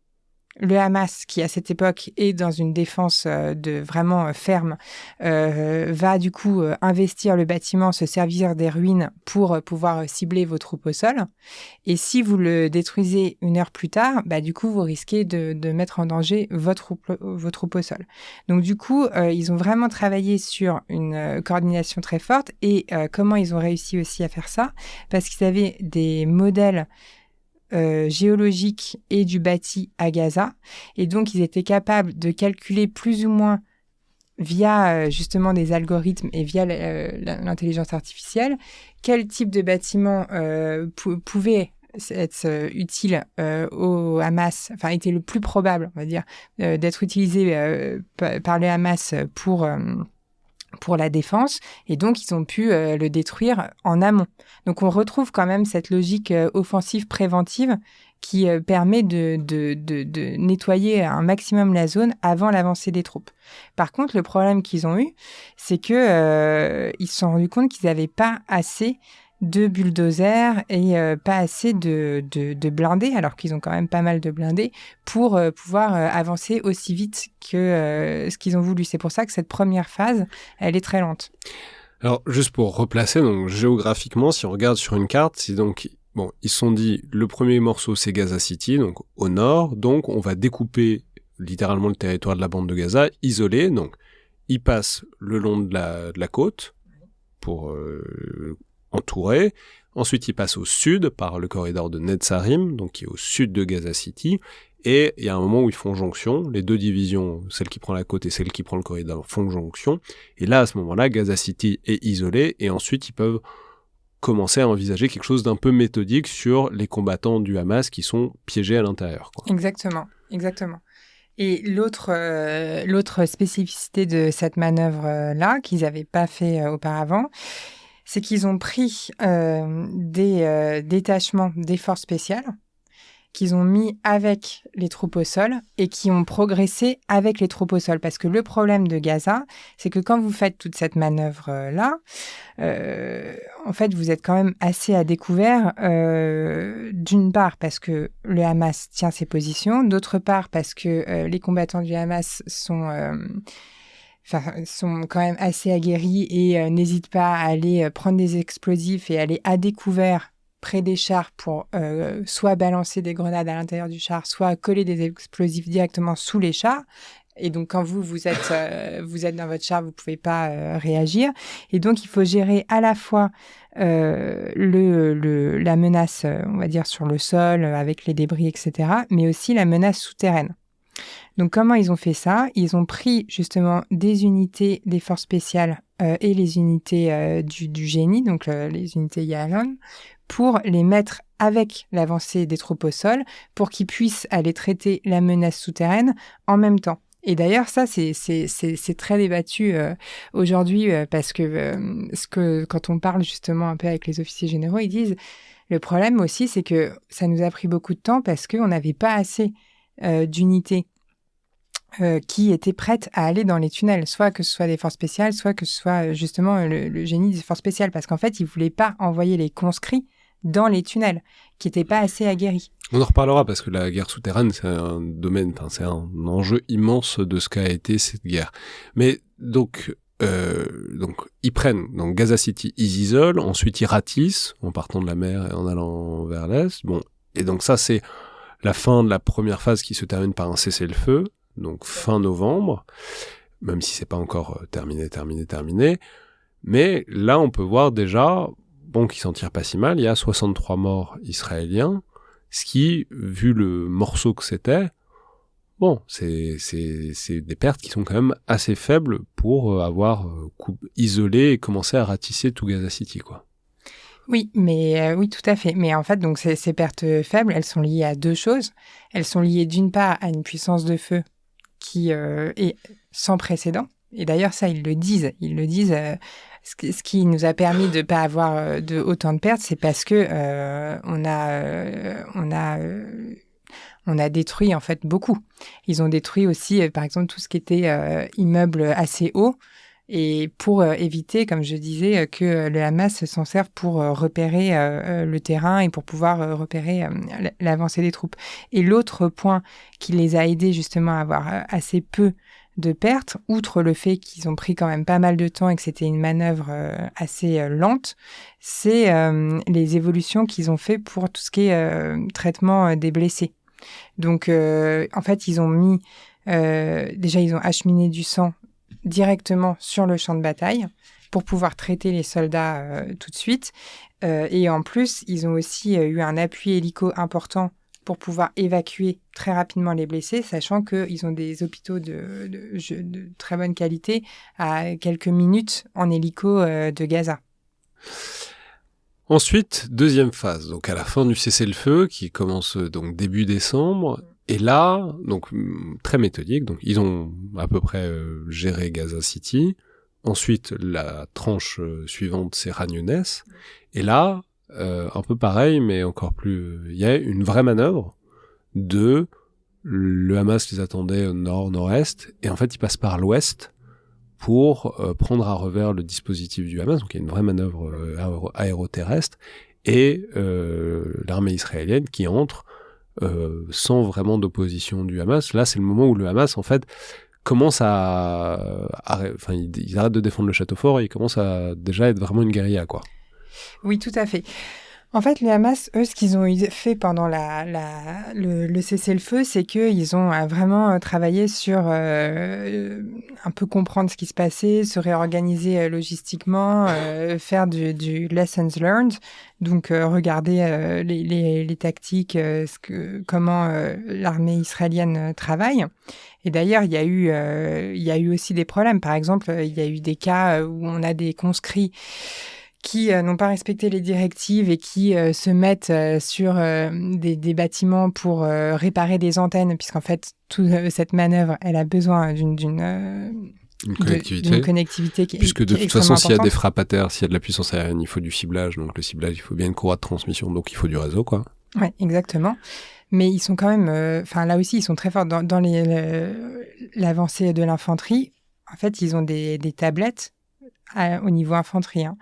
le Hamas, qui à cette époque est dans une défense de vraiment ferme, va du coup investir le bâtiment, se servir des ruines pour pouvoir cibler vos troupes au sol. Et si vous le détruisez 1 heure plus tard, bah, du coup, vous risquez de mettre en danger vos troupes au sol. Donc du coup, ils ont vraiment travaillé sur une coordination très forte. Et comment ils ont réussi aussi à faire ça? Parce qu'ils avaient des modèles géologique et du bâti à Gaza. Et donc, ils étaient capables de calculer plus ou moins via justement des algorithmes et via l'intelligence artificielle quel type de bâtiment pouvait être utile au Hamas, enfin était le plus probable, on va dire, d'être utilisé par le Hamas pour la défense, et donc ils ont pu le détruire en amont. Donc on retrouve quand même cette logique offensive préventive qui permet de nettoyer un maximum la zone avant l'avancée des troupes. Par contre, le problème qu'ils ont eu, c'est que ils se sont rendus compte qu'ils n'avaient pas assez de bulldozers et pas assez de blindés, alors qu'ils ont quand même pas mal de blindés, pour pouvoir avancer aussi vite que ce qu'ils ont voulu. C'est pour ça que cette première phase, elle est très lente. Alors, juste pour replacer, donc géographiquement, si on regarde sur une carte, c'est donc, bon, ils se sont dit, le premier morceau, c'est Gaza City, donc au nord, donc on va découper littéralement le territoire de la bande de Gaza, isolé, donc ils passent le long de la côte pour entourer. Ensuite, ils passent au sud par le corridor de Netzarim, donc qui est au sud de Gaza City. Et il y a un moment où ils font jonction. Les deux divisions, celle qui prend la côte et celle qui prend le corridor, font jonction. Et là, à ce moment-là, Gaza City est isolé. Et ensuite, ils peuvent commencer à envisager quelque chose d'un peu méthodique sur les combattants du Hamas qui sont piégés à l'intérieur, quoi. Exactement. Et l'autre spécificité de cette manœuvre-là, qu'ils n'avaient pas fait auparavant, c'est qu'ils ont pris des détachements des forces spéciales qu'ils ont mis avec les troupes au sol et qui ont progressé avec les troupes au sol. Parce que le problème de Gaza, c'est que quand vous faites toute cette manœuvre-là, en fait, vous êtes quand même assez à découvert, d'une part parce que le Hamas tient ses positions, d'autre part parce que les combattants du Hamas sont quand même assez aguerris et n'hésitent pas à aller prendre des explosifs et aller à découvert près des chars pour soit balancer des grenades à l'intérieur du char, soit coller des explosifs directement sous les chars. Et donc, quand vous êtes dans votre char, vous pouvez pas réagir. Et donc, il faut gérer à la fois la menace, on va dire, sur le sol, avec les débris, etc., mais aussi la menace souterraine. Donc, comment ils ont fait ça? Ils ont pris justement des unités des forces spéciales et les unités du génie, donc les unités Yalon, pour les mettre avec l'avancée des troupes au sol, pour qu'ils puissent aller traiter la menace souterraine en même temps. Et d'ailleurs, ça, c'est très débattu aujourd'hui, parce que quand on parle justement un peu avec les officiers généraux, ils disent le problème aussi, c'est que ça nous a pris beaucoup de temps parce qu'on n'avait pas assez d'unités qui étaient prêtes à aller dans les tunnels, soit que ce soit des forces spéciales, soit que ce soit justement le génie des forces spéciales, parce qu'en fait, ils ne voulaient pas envoyer les conscrits dans les tunnels, qui n'étaient pas assez aguerris. On en reparlera parce que la guerre souterraine, c'est un enjeu immense de ce qu'a été cette guerre. Mais donc, donc ils prennent donc Gaza City, ils isolent, ensuite ils ratissent en partant de la mer et en allant vers l'est. Bon, et donc ça c'est la fin de la première phase qui se termine par un cessez-le-feu, donc fin novembre, même si c'est pas encore terminé. Mais là on peut voir déjà, bon, qu'ils s'en tirent pas si mal. Il y a 63 morts israéliens, ce qui, vu le morceau que c'était, bon, c'est des pertes qui sont quand même assez faibles pour avoir isolé et commencé à ratisser tout Gaza City, quoi. Oui, mais oui, tout à fait. Mais en fait, donc ces pertes faibles, elles sont liées à deux choses. Elles sont liées d'une part à une puissance de feu qui est sans précédent. Et d'ailleurs, ça, ils le disent. Ce qui nous a permis de pas avoir autant de pertes, c'est parce que on a détruit en fait beaucoup. Ils ont détruit aussi, par exemple, tout ce qui était immeuble assez haut. Et pour éviter, comme je disais, que le Hamas s'en serve pour repérer le terrain et pour pouvoir repérer l'avancée des troupes. Et l'autre point qui les a aidés justement à avoir assez peu de pertes, outre le fait qu'ils ont pris quand même pas mal de temps et que c'était une manœuvre assez lente, c'est les évolutions qu'ils ont fait pour tout ce qui est traitement des blessés. Donc, en fait, ils ont mis... déjà, ils ont acheminé du sang directement sur le champ de bataille pour pouvoir traiter les soldats tout de suite. Et en plus, ils ont aussi eu un appui hélico important pour pouvoir évacuer très rapidement les blessés, sachant qu'ils ont des hôpitaux de très bonne qualité à quelques minutes en hélico de Gaza. Ensuite, deuxième phase, donc à la fin du cessez-le-feu, qui commence donc début décembre, et là, donc très méthodique, donc ils ont à peu près géré Gaza City. Ensuite, la tranche suivante, c'est Khan Younes. Et là, un peu pareil, mais encore plus, il y a une vraie manœuvre de le Hamas les attendait au nord-nord-est, et en fait, ils passent par l'ouest pour prendre à revers le dispositif du Hamas. Donc il y a une vraie manœuvre aéroterrestre, et l'armée israélienne qui entre sans vraiment d'opposition du Hamas. Là, c'est le moment où le Hamas, en fait, commence enfin, ils arrêtent de défendre le château fort et ils commencent à déjà être vraiment une guérilla, quoi. Oui, tout à fait. En fait, le Hamas, eux, ce qu'ils ont fait pendant le cessez-le-feu, c'est qu'ils ont vraiment travaillé sur un peu comprendre ce qui se passait, se réorganiser logistiquement, faire du lessons learned, donc regarder les tactiques, comment l'armée israélienne travaille. Et d'ailleurs, il y a eu aussi des problèmes. Par exemple, il y a eu des cas où on a des conscrits qui n'ont pas respecté les directives et qui se mettent sur des bâtiments pour réparer des antennes, puisqu'en fait, toute cette manœuvre, elle a besoin d'une connectivité qui puisque de qui est toute façon, s'il y a importante. des frappes à terre, s'il y a de la puissance aérienne, il faut du ciblage. Donc le ciblage, il faut bien une courroie de transmission, donc il faut du réseau, quoi. Ouais, exactement. Mais ils sont quand même... là aussi, ils sont très forts dans l'avancée de l'infanterie. En fait, ils ont des tablettes au niveau infanterie, hein.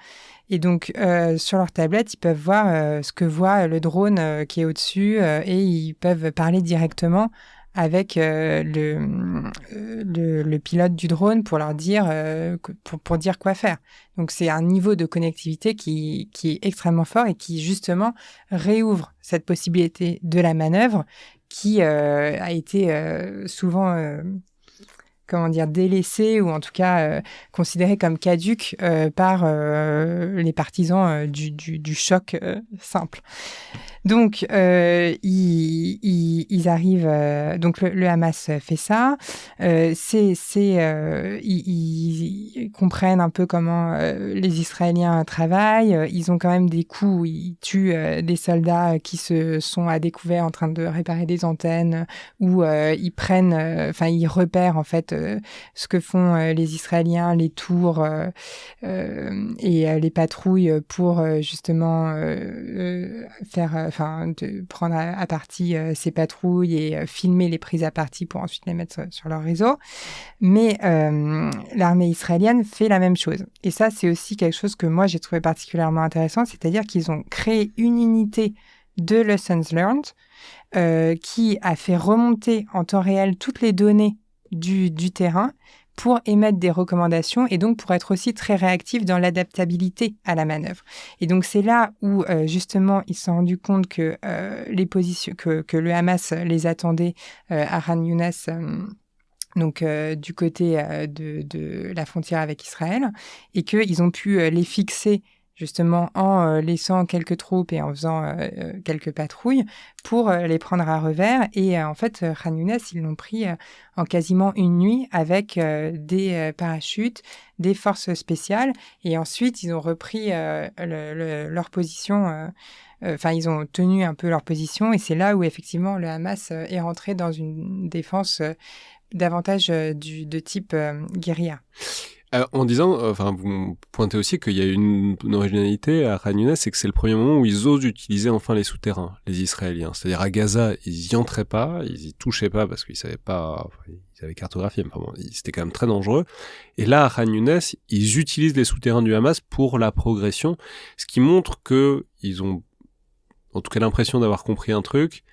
Et donc, sur leur tablette, ils peuvent voir ce que voit le drone qui est au-dessus et ils peuvent parler directement avec le pilote du drone pour leur dire, pour dire quoi faire. Donc, c'est un niveau de connectivité qui est extrêmement fort et qui, justement, réouvre cette possibilité de la manœuvre qui a été souvent... délaissé ou en tout cas considéré comme caduque par les partisans du choc simple. Donc, ils arrivent... donc, le Hamas fait ça. Ils comprennent un peu comment les Israéliens travaillent. Ils ont quand même des coups où ils tuent des soldats qui se sont à découvert en train de réparer des antennes, ou ils prennent... ils repèrent, en fait, ce que font les Israéliens, les tours et les patrouilles pour justement de prendre à partie ces patrouilles et filmer les prises à partie pour ensuite les mettre sur leur réseau. Mais l'armée israélienne fait la même chose. Et ça, c'est aussi quelque chose que moi, j'ai trouvé particulièrement intéressant, c'est-à-dire qu'ils ont créé une unité de lessons learned qui a fait remonter en temps réel toutes les données du terrain pour émettre des recommandations et donc pour être aussi très réactifs dans l'adaptabilité à la manœuvre. Et donc c'est là où justement ils se sont rendus compte que les positions que le Hamas les attendait à Khan Younes, donc du côté de la frontière avec Israël, et qu'ils ont pu les fixer justement en laissant quelques troupes et en faisant quelques patrouilles pour les prendre à revers. Et en fait, Khan Younes, ils l'ont pris en quasiment une nuit avec des parachutes, des forces spéciales. Et ensuite, ils ont repris leur position. Enfin, ils ont tenu un peu leur position. Et c'est là où, effectivement, le Hamas est rentré dans une défense davantage de type guérilla. En disant, vous pointez aussi qu'il y a une originalité à Khan Younes, c'est que c'est le premier moment où ils osent utiliser enfin les souterrains, les Israéliens. C'est-à-dire à Gaza, ils y entraient pas, ils y touchaient pas parce qu'ils savaient pas, ils avaient cartographié, mais enfin bon, c'était quand même très dangereux. Et là, à Khan Younes, ils utilisent les souterrains du Hamas pour la progression, ce qui montre que ils ont, en tout cas, l'impression d'avoir compris un truc,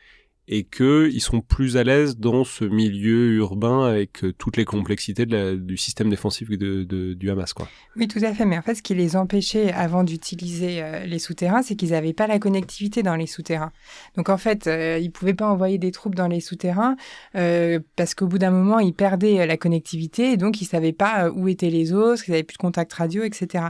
et qu'ils sont plus à l'aise dans ce milieu urbain avec toutes les complexités du système défensif du Hamas, quoi. Oui, tout à fait. Mais en fait, ce qui les empêchait avant d'utiliser les souterrains, c'est qu'ils n'avaient pas la connectivité dans les souterrains. Donc, en fait, ils ne pouvaient pas envoyer des troupes dans les souterrains parce qu'au bout d'un moment, ils perdaient la connectivité et donc ils ne savaient pas où étaient les autres, ils n'avaient plus de contact radio, etc.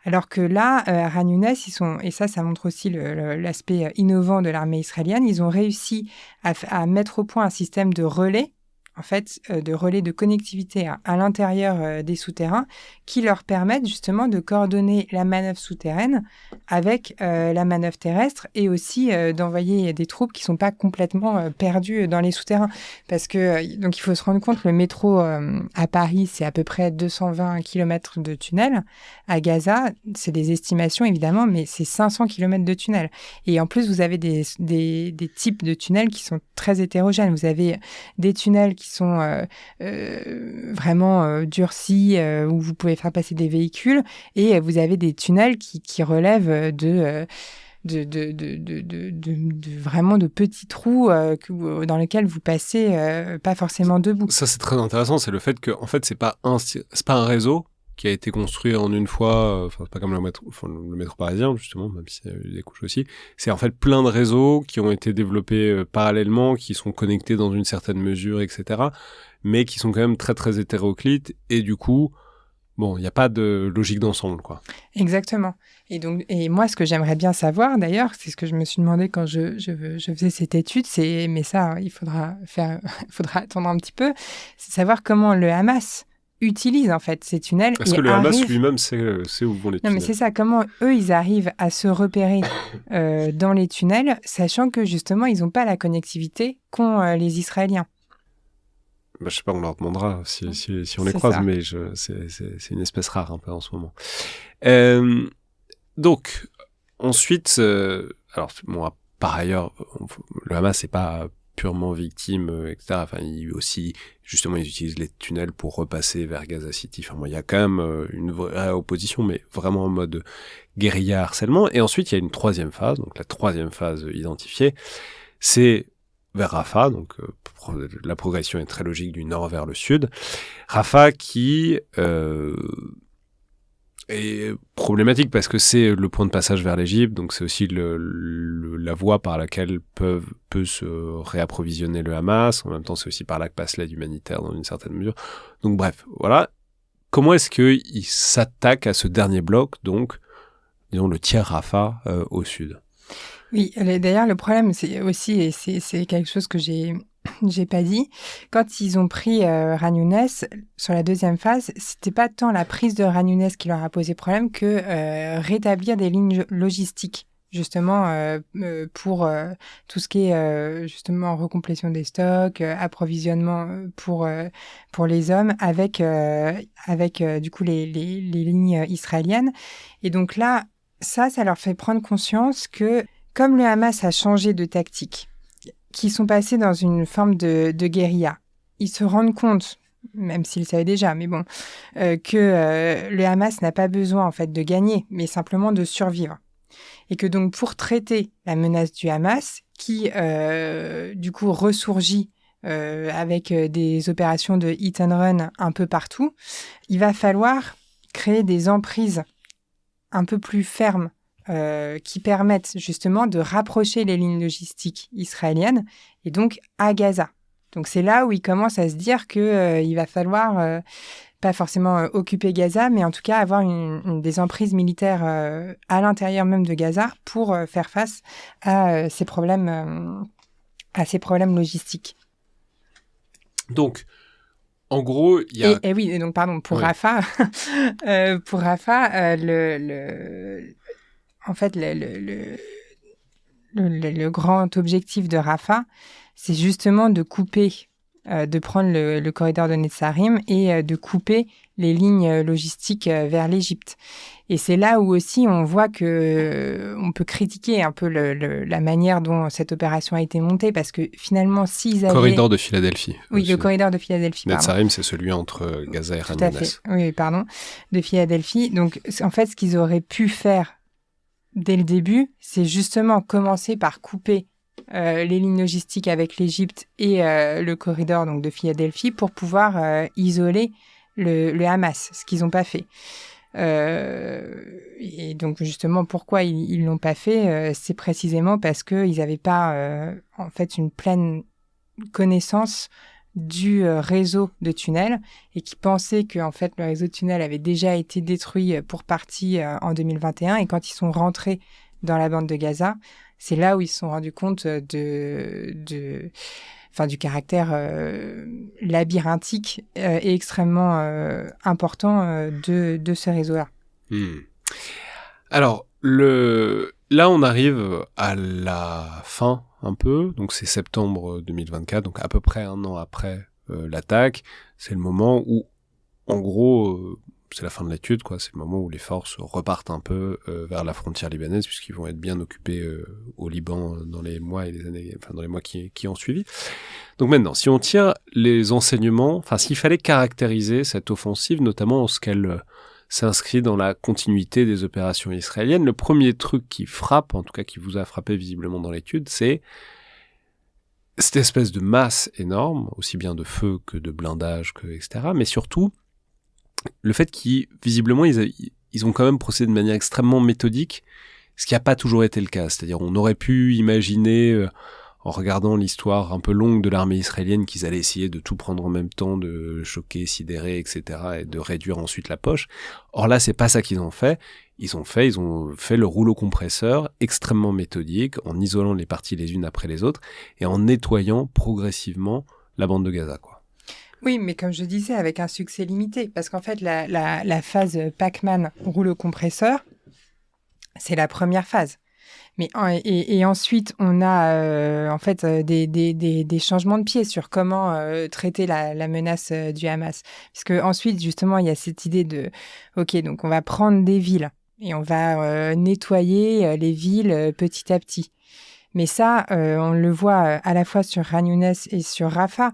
Alors que là, à Khan Younes, et ça montre aussi l'aspect innovant de l'armée israélienne, ils ont réussi à mettre au point un système de relais, en fait, de relais de connectivité à l'intérieur des souterrains qui leur permettent justement de coordonner la manœuvre souterraine avec la manœuvre terrestre et aussi d'envoyer des troupes qui ne sont pas complètement perdues dans les souterrains. Parce que, donc il faut se rendre compte, le métro à Paris, c'est à peu près 220 km de tunnel. À Gaza, c'est des estimations évidemment, mais c'est 500 km de tunnel. Et en plus, vous avez des types de tunnels qui sont très hétérogènes. Vous avez des tunnels qui sont vraiment durcis, où vous pouvez faire passer des véhicules, et vous avez des tunnels qui relèvent de vraiment de petits trous dans lesquels vous passez pas forcément debout. Ça, c'est très intéressant, c'est le fait que, en fait, c'est pas un réseau qui a été construit en une fois, c'est pas comme le métro parisien, justement, même s'il y a eu des couches aussi. C'est en fait plein de réseaux qui ont été développés parallèlement, qui sont connectés dans une certaine mesure, etc., mais qui sont quand même très, très hétéroclites, et du coup, bon, il n'y a pas de logique d'ensemble, quoi. Exactement. Et moi, ce que j'aimerais bien savoir, d'ailleurs, c'est ce que je me suis demandé quand je faisais cette étude, mais ça, il faudra attendre un petit peu, c'est savoir comment le Hamas utilise en fait ces tunnels. Est-ce que le Hamas lui-même sait où vont les tunnels? Non, mais c'est ça, comment eux, ils arrivent à se repérer dans les tunnels, sachant que justement, ils n'ont pas la connectivité qu'ont les Israéliens. Je sais pas, on leur demandera si on les croise, mais c'est une espèce rare un peu en ce moment. Donc, ensuite, alors bon, par ailleurs, le Hamas n'est pas purement victime, etc. Enfin, justement, ils utilisent les tunnels pour repasser vers Gaza City. Enfin, bon, il y a quand même une vraie opposition, mais vraiment en mode guérilla harcèlement. Et ensuite, il y a une troisième phase. Donc, la troisième phase identifiée, c'est vers Rafah. Donc, la progression est très logique du nord vers le sud. Rafah qui est problématique parce que c'est le point de passage vers l'Égypte, donc c'est aussi la voie par laquelle peut se réapprovisionner le Hamas. En même temps, c'est aussi par là que passe l'aide humanitaire dans une certaine mesure. Donc bref, voilà. Comment est-ce qu'il s'attaque à ce dernier bloc, donc, disons, le tiers Rafah au sud? Oui, d'ailleurs, le problème, c'est aussi, et c'est quelque chose que j'ai pas dit, quand ils ont pris Khan Younes, sur la deuxième phase, c'était pas tant la prise de Khan Younes qui leur a posé problème que rétablir des lignes logistiques, justement, pour tout ce qui est justement recomplétion des stocks, approvisionnement pour les hommes avec du coup les lignes israéliennes. Et donc là, ça leur fait prendre conscience que comme le Hamas a changé de tactique, qui sont passés dans une forme de guérilla, ils se rendent compte, même s'ils le savaient déjà, mais bon, que le Hamas n'a pas besoin en fait de gagner, mais simplement de survivre. Et que donc pour traiter la menace du Hamas, qui du coup ressurgit avec des opérations de hit and run un peu partout, il va falloir créer des emprises un peu plus fermes qui permettent justement de rapprocher les lignes logistiques israéliennes et donc à Gaza. Donc c'est là où il commence à se dire qu'il va falloir pas forcément occuper Gaza, mais en tout cas avoir des emprises militaires à l'intérieur même de Gaza pour faire face à ces problèmes logistiques. Donc, en gros, il y a... Et oui, donc pardon, pour Rafah, en fait, le grand objectif de Rafah, c'est justement de couper, de prendre le corridor de Netzarim et de couper les lignes logistiques vers l'Égypte. Et c'est là où aussi on voit on peut critiquer un peu la manière dont cette opération a été montée, parce que finalement, s'ils avaient... Corridor de Philadelphie. Oui, aussi. Le corridor de Philadelphie, pardon. Netzarim, c'est celui entre Gaza et Khan Younes. Tout à fait, oui, pardon, de Philadelphie. Donc, en fait, ce qu'ils auraient pu faire dès le début, c'est justement commencer par couper les lignes logistiques avec l'Égypte et le corridor donc, de Philadelphie pour pouvoir isoler le Hamas, ce qu'ils n'ont pas fait. Et donc justement, pourquoi ils l'ont pas fait, c'est précisément parce qu'ils n'avaient pas en fait une pleine connaissance du réseau de tunnels et qui pensaient que en fait le réseau de tunnels avait déjà été détruit pour partie en 2021, et quand ils sont rentrés dans la bande de Gaza, c'est là où ils se sont rendus compte du caractère labyrinthique et extrêmement important de ce réseau-là. Alors, là, on arrive à la fin un peu, donc c'est septembre 2024, donc à peu près un an après l'attaque. C'est le moment où, en gros, c'est la fin de l'étude, quoi. C'est le moment où les forces repartent un peu vers la frontière libanaise, puisqu'ils vont être bien occupés au Liban dans les mois et les années, enfin dans les mois qui ont suivi. Donc maintenant, si on tire les enseignements, enfin s'il fallait caractériser cette offensive, notamment en ce qu'elle s'inscrit dans la continuité des opérations israéliennes, le premier truc qui frappe, en tout cas qui vous a frappé visiblement dans l'étude, c'est cette espèce de masse énorme, aussi bien de feu que de blindage, etc., mais surtout le fait qu'ils, visiblement, ils ont quand même procédé de manière extrêmement méthodique, ce qui n'a pas toujours été le cas. C'est-à-dire, on aurait pu imaginer, en regardant l'histoire un peu longue de l'armée israélienne, qu'ils allaient essayer de tout prendre en même temps, de choquer, sidérer, etc., et de réduire ensuite la poche. Or là, c'est pas ça qu'ils ont fait. Ils ont fait le rouleau compresseur extrêmement méthodique, en isolant les parties les unes après les autres, et en nettoyant progressivement la bande de Gaza, quoi. Oui, mais comme je disais, avec un succès limité, parce qu'en fait, la phase Pac-Man rouleau compresseur, c'est la première phase. Mais et ensuite, on a en fait des changements de pied sur comment traiter la menace du Hamas. Parce que ensuite, justement, il y a cette idée de OK, donc on va prendre des villes et on va nettoyer les villes petit à petit. Mais ça, on le voit à la fois sur Khan Younes et sur Rafah.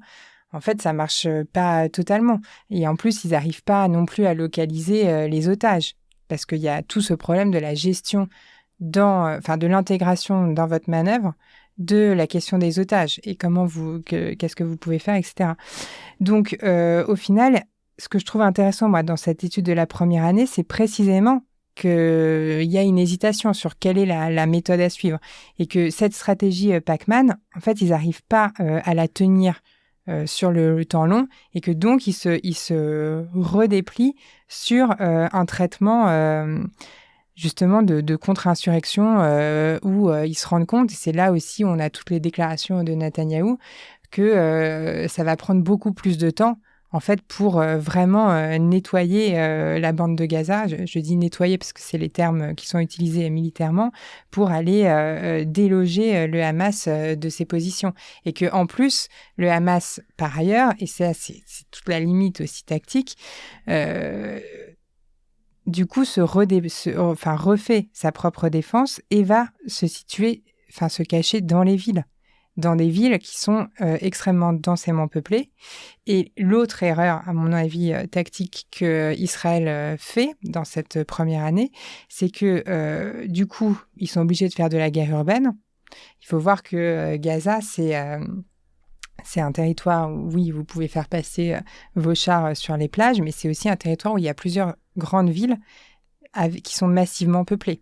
En fait, ça marche pas totalement. Et en plus, ils n'arrivent pas non plus à localiser les otages. Parce qu'il y a tout ce problème de la gestion de l'intégration dans votre manœuvre de la question des otages et qu'est-ce que vous pouvez faire, etc. Donc, au final, ce que je trouve intéressant, moi, dans cette étude de la première année, c'est précisément qu'il y a une hésitation sur quelle est la méthode à suivre et que cette stratégie Pac-Man, en fait, ils n'arrivent pas à la tenir sur le temps long, et que donc ils se redéplient sur un traitement justement de contre-insurrection où ils se rendent compte, et c'est là aussi où on a toutes les déclarations de Netanyahou, que ça va prendre beaucoup plus de temps en fait pour vraiment nettoyer la bande de Gaza. Je dis nettoyer parce que c'est les termes qui sont utilisés militairement, pour aller déloger le Hamas de ses positions. Et que en plus, le Hamas, par ailleurs, et c'est toute la limite aussi tactique, du coup refait sa propre défense et va se cacher dans les villes. Dans des villes qui sont extrêmement densément peuplées. Et l'autre erreur, à mon avis, tactique que Israël fait dans cette première année, c'est que du coup, ils sont obligés de faire de la guerre urbaine. Il faut voir que Gaza, c'est un territoire où, oui, vous pouvez faire passer vos chars sur les plages, mais c'est aussi un territoire où il y a plusieurs grandes villes qui sont massivement peuplées.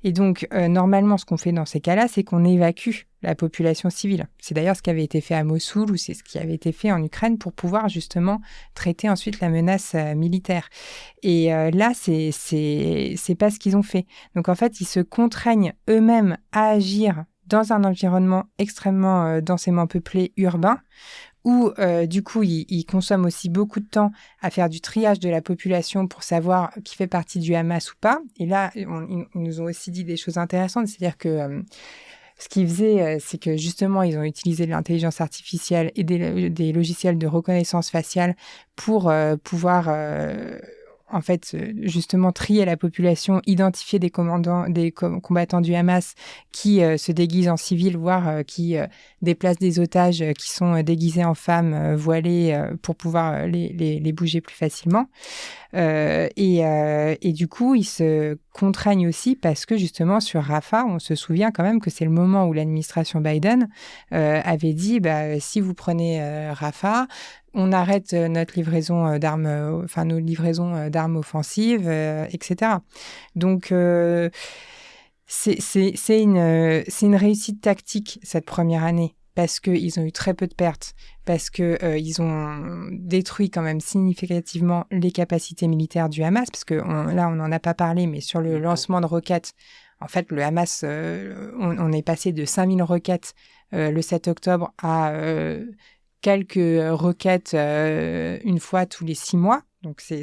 Et donc, normalement, ce qu'on fait dans ces cas-là, c'est qu'on évacue la population civile. C'est d'ailleurs ce qui avait été fait à Mossoul ou c'est ce qui avait été fait en Ukraine pour pouvoir justement traiter ensuite la menace militaire. Et là, c'est pas ce qu'ils ont fait. Donc, en fait, ils se contraignent eux-mêmes à agir dans un environnement extrêmement densément peuplé urbain, où du coup, ils consomment aussi beaucoup de temps à faire du triage de la population pour savoir qui fait partie du Hamas ou pas. Et là, ils nous ont aussi dit des choses intéressantes, c'est-à-dire que ce qu'ils faisaient, c'est que justement, ils ont utilisé de l'intelligence artificielle et des logiciels de reconnaissance faciale pour pouvoir... en fait, justement, trier la population, identifier des combattants du Hamas qui se déguisent en civils, voire qui déplacent des otages qui sont déguisés en femmes voilées pour pouvoir les bouger plus facilement. Et du coup, ils se contraignent aussi parce que justement, sur Rafah, on se souvient quand même que c'est le moment où l'administration Biden avait dit si vous prenez Rafah, on arrête notre livraison d'armes, nos livraisons d'armes offensives, etc. Donc, c'est une réussite tactique cette première année parce qu'ils ont eu très peu de pertes, parce qu'ils ont détruit quand même significativement les capacités militaires du Hamas, parce que là, on n'en a pas parlé, mais sur le lancement de roquettes, en fait, le Hamas, on est passé de 5000 roquettes le 7 octobre à... quelques roquettes une fois tous les 6 mois. Donc, c'est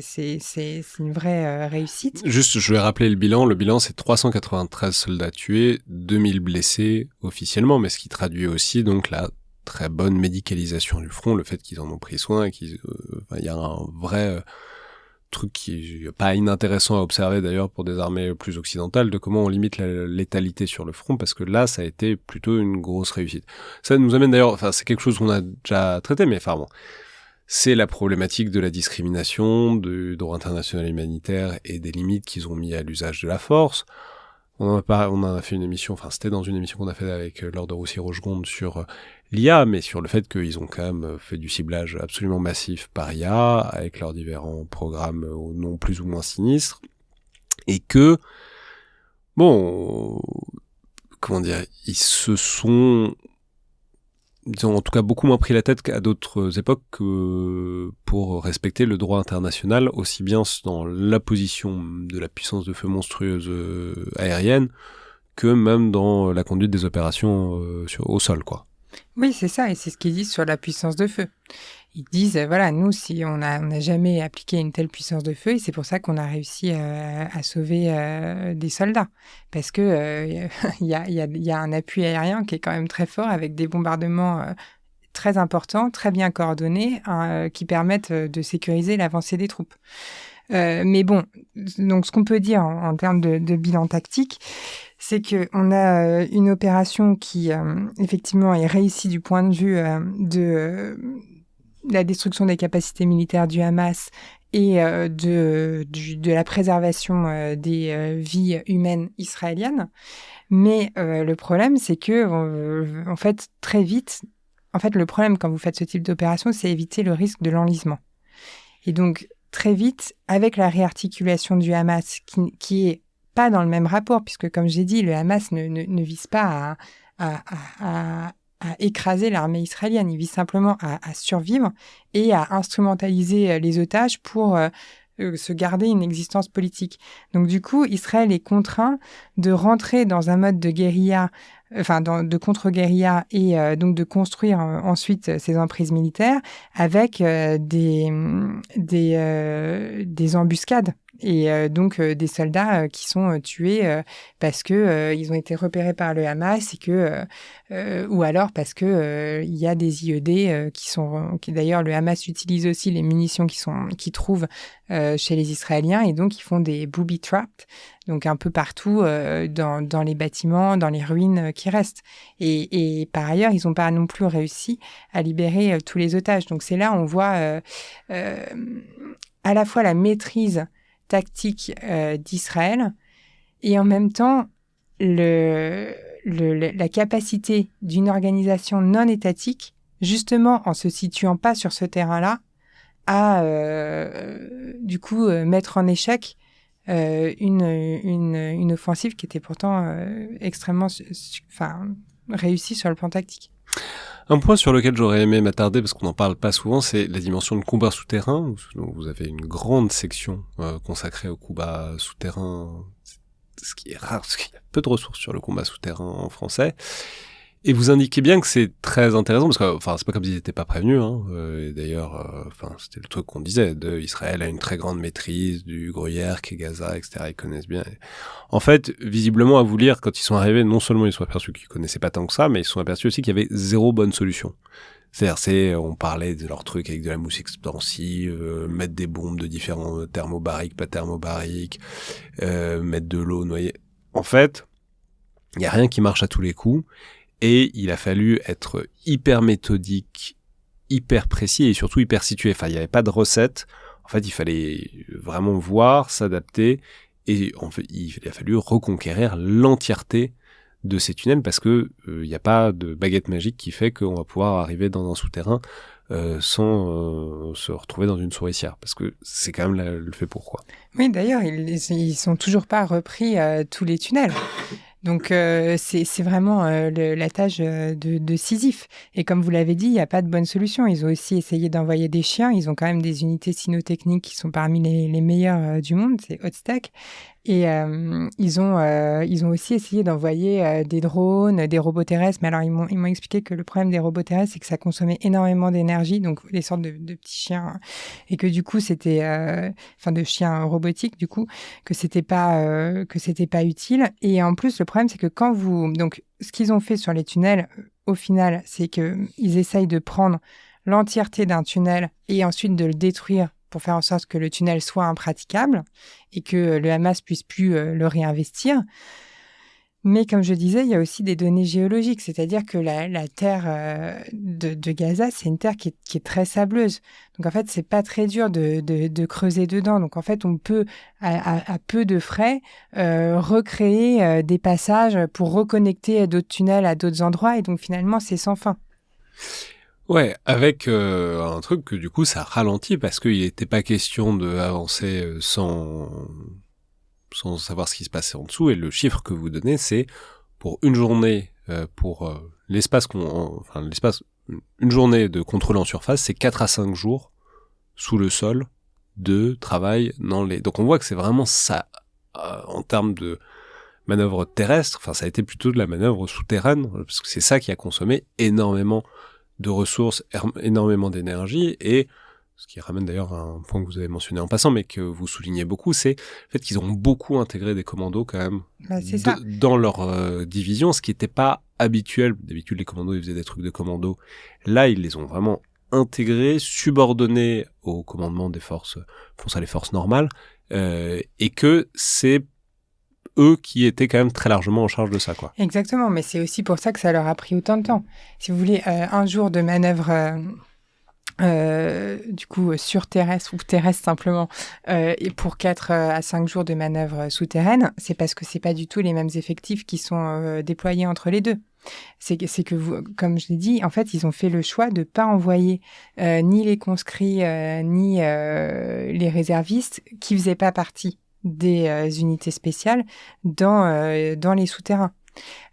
une vraie réussite. Juste, je vais rappeler le bilan. Le bilan, c'est 393 soldats tués, 2000 blessés officiellement, mais ce qui traduit aussi donc la très bonne médicalisation du front, le fait qu'ils en ont pris soin et qu'il y a un vrai truc qui est pas inintéressant à observer d'ailleurs pour des armées plus occidentales, de comment on limite la létalité sur le front, parce que là, ça a été plutôt une grosse réussite. Ça nous amène d'ailleurs, c'est quelque chose qu'on a déjà traité, mais bon, c'est la problématique de la discrimination, du droit international humanitaire et des limites qu'ils ont mis à l'usage de la force. On en a fait une émission, c'était dans une émission qu'on a fait avec Laure de Roussy-Rochegonde sur l'IA, mais sur le fait qu'ils ont quand même fait du ciblage absolument massif par IA, avec leurs différents programmes au nom plus ou moins sinistres, et que, ils se sont, disons, en tout cas beaucoup moins pris la tête qu'à d'autres époques pour respecter le droit international, aussi bien dans la position de la puissance de feu monstrueuse aérienne, que même dans la conduite des opérations au sol, quoi. Oui, c'est ça, et c'est ce qu'ils disent sur la puissance de feu. Ils disent, nous, si on n'a jamais appliqué une telle puissance de feu, et c'est pour ça qu'on a réussi à sauver des soldats. Parce que il y a un appui aérien qui est quand même très fort, avec des bombardements très importants, très bien coordonnés, qui permettent de sécuriser l'avancée des troupes. Mais bon, donc ce qu'on peut dire en termes de bilan tactique, c'est qu'on a une opération qui, effectivement, est réussie du point de vue de la destruction des capacités militaires du Hamas et de la préservation des vies humaines israéliennes. Mais le problème, c'est que, en fait, très vite, le problème quand vous faites ce type d'opération, c'est éviter le risque de l'enlisement. Et donc, très vite, avec la réarticulation du Hamas, qui est pas dans le même rapport, puisque, comme j'ai dit, le Hamas ne vise pas à écraser l'armée israélienne. Il vise simplement à survivre et à instrumentaliser les otages pour se garder une existence politique. Donc, du coup, Israël est contraint de rentrer dans un mode de guérilla, de contre-guérilla, et donc de construire ensuite ses emprises militaires avec des embuscades. Et donc des soldats qui sont tués parce que ils ont été repérés par le Hamas, et que ou alors parce que il y a des IED qui d'ailleurs le Hamas utilise aussi les munitions qu'ils trouvent chez les Israéliens, et donc ils font des booby traps, donc un peu partout dans les bâtiments, dans les ruines qui restent. Et par ailleurs, ils n'ont pas non plus réussi à libérer tous les otages. Donc c'est là on voit à la fois la maîtrise tactique d'Israël et en même temps la capacité d'une organisation non étatique justement en se situant pas sur ce terrain-là, à mettre en échec une offensive qui était pourtant extrêmement réussie sur le plan tactique. Un point sur lequel j'aurais aimé m'attarder, parce qu'on n'en parle pas souvent, c'est la dimension de combat souterrain. Vous avez une grande section consacrée au combat souterrain, ce qui est rare, parce qu'il y a peu de ressources sur le combat souterrain en français. Et vous indiquez bien que c'est très intéressant, parce que, c'est pas comme s'ils n'étaient pas prévenus, hein. Et d'ailleurs, c'était le truc qu'on disait, Israël a une très grande maîtrise du Gruyère, qui est Gaza, etc. Ils connaissent bien. En fait, visiblement, à vous lire, quand ils sont arrivés, non seulement ils sont aperçus qu'ils connaissaient pas tant que ça, mais ils sont aperçus aussi qu'il y avait zéro bonne solution. C'est-à-dire, on parlait de leur truc avec de la mousse expansive, mettre des bombes de différents thermobariques, pas thermobariques, mettre de l'eau noyée. En fait, il y a rien qui marche à tous les coups. Et il a fallu être hyper méthodique, hyper précis et surtout hyper situé. Enfin, il n'y avait pas de recette. En fait, il fallait vraiment voir, s'adapter. Et en fait, il a fallu reconquérir l'entièreté de ces tunnels parce que il n'y a pas de baguette magique qui fait qu'on va pouvoir arriver dans un souterrain sans se retrouver dans une souricière. Parce que c'est quand même le fait pour quoi. Oui, d'ailleurs, ils sont toujours pas repris tous les tunnels. Donc, c'est vraiment la tâche de Sisyphe. Et comme vous l'avez dit, il n'y a pas de bonne solution. Ils ont aussi essayé d'envoyer des chiens. Ils ont quand même des unités cynotechniques qui sont parmi les meilleures du monde. C'est Hotstack. Et ils ont aussi essayé d'envoyer des drones, des robots terrestres. Mais alors, ils m'ont expliqué que le problème des robots terrestres, c'est que ça consommait énormément d'énergie. Donc, des sortes de petits chiens. Et que du coup, c'était... de chiens robotiques, du coup, que c'était pas utile. Et en plus, le problème, c'est que donc, ce qu'ils ont fait sur les tunnels, au final, c'est qu'ils essayent de prendre l'entièreté d'un tunnel et ensuite de le détruire pour faire en sorte que le tunnel soit impraticable et que le Hamas puisse plus le réinvestir. Mais comme je disais, il y a aussi des données géologiques, c'est-à-dire que la terre de Gaza, c'est une terre qui est très sableuse. Donc en fait, c'est pas très dur de creuser dedans. Donc en fait, on peut, à peu de frais, recréer des passages pour reconnecter d'autres tunnels à d'autres endroits. Et donc finalement, c'est sans fin. Ouais, avec un truc que du coup, ça ralentit parce qu'il n'était pas question d'avancer sans savoir ce qui se passait en dessous. Et le chiffre que vous donnez, c'est pour une journée, une journée de contrôle en surface, c'est 4 à 5 jours sous le sol de travail Donc on voit que c'est vraiment ça, en termes de manœuvre terrestre, ça a été plutôt de la manœuvre souterraine, parce que c'est ça qui a consommé énormément de ressources, énormément d'énergie, et ce qui ramène d'ailleurs à un point que vous avez mentionné en passant, mais que vous soulignez beaucoup, c'est le fait qu'ils ont beaucoup intégré des commandos quand même dans leur division, ce qui n'était pas habituel. D'habitude, les commandos, ils faisaient des trucs de commando. Là, ils les ont vraiment intégrés, subordonnés au commandement des forces normales, et que c'est eux qui étaient quand même très largement en charge de ça, quoi. Exactement, mais c'est aussi pour ça que ça leur a pris autant de temps. Si vous voulez, un jour de manœuvre... sur terrestre ou terrestre simplement, et pour 4 à 5 jours de manœuvre souterraine, c'est parce que c'est pas du tout les mêmes effectifs qui sont déployés entre les deux. C'est que vous, comme je l'ai dit, en fait, ils ont fait le choix de pas envoyer ni les conscrits ni les réservistes qui faisaient pas partie des unités spéciales dans les souterrains.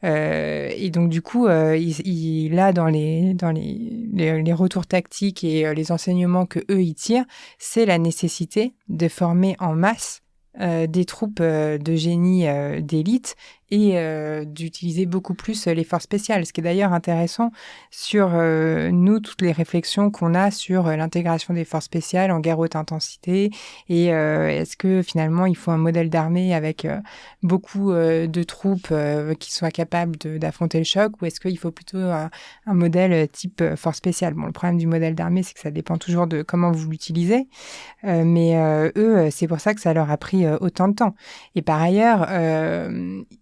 Et donc du coup, là dans les retours tactiques et les enseignements que eux ils tirent, c'est la nécessité de former en masse des troupes de génie d'élite et d'utiliser beaucoup plus les forces spéciales. Ce qui est d'ailleurs intéressant sur nous, toutes les réflexions qu'on a sur l'intégration des forces spéciales en guerre haute intensité et est-ce que finalement il faut un modèle d'armée avec beaucoup de troupes qui soient capables d'affronter le choc ou est-ce qu'il faut plutôt un modèle type force spéciale. Bon, le problème du modèle d'armée, c'est que ça dépend toujours de comment vous l'utilisez, mais eux, c'est pour ça que ça leur a pris autant de temps. Et par ailleurs,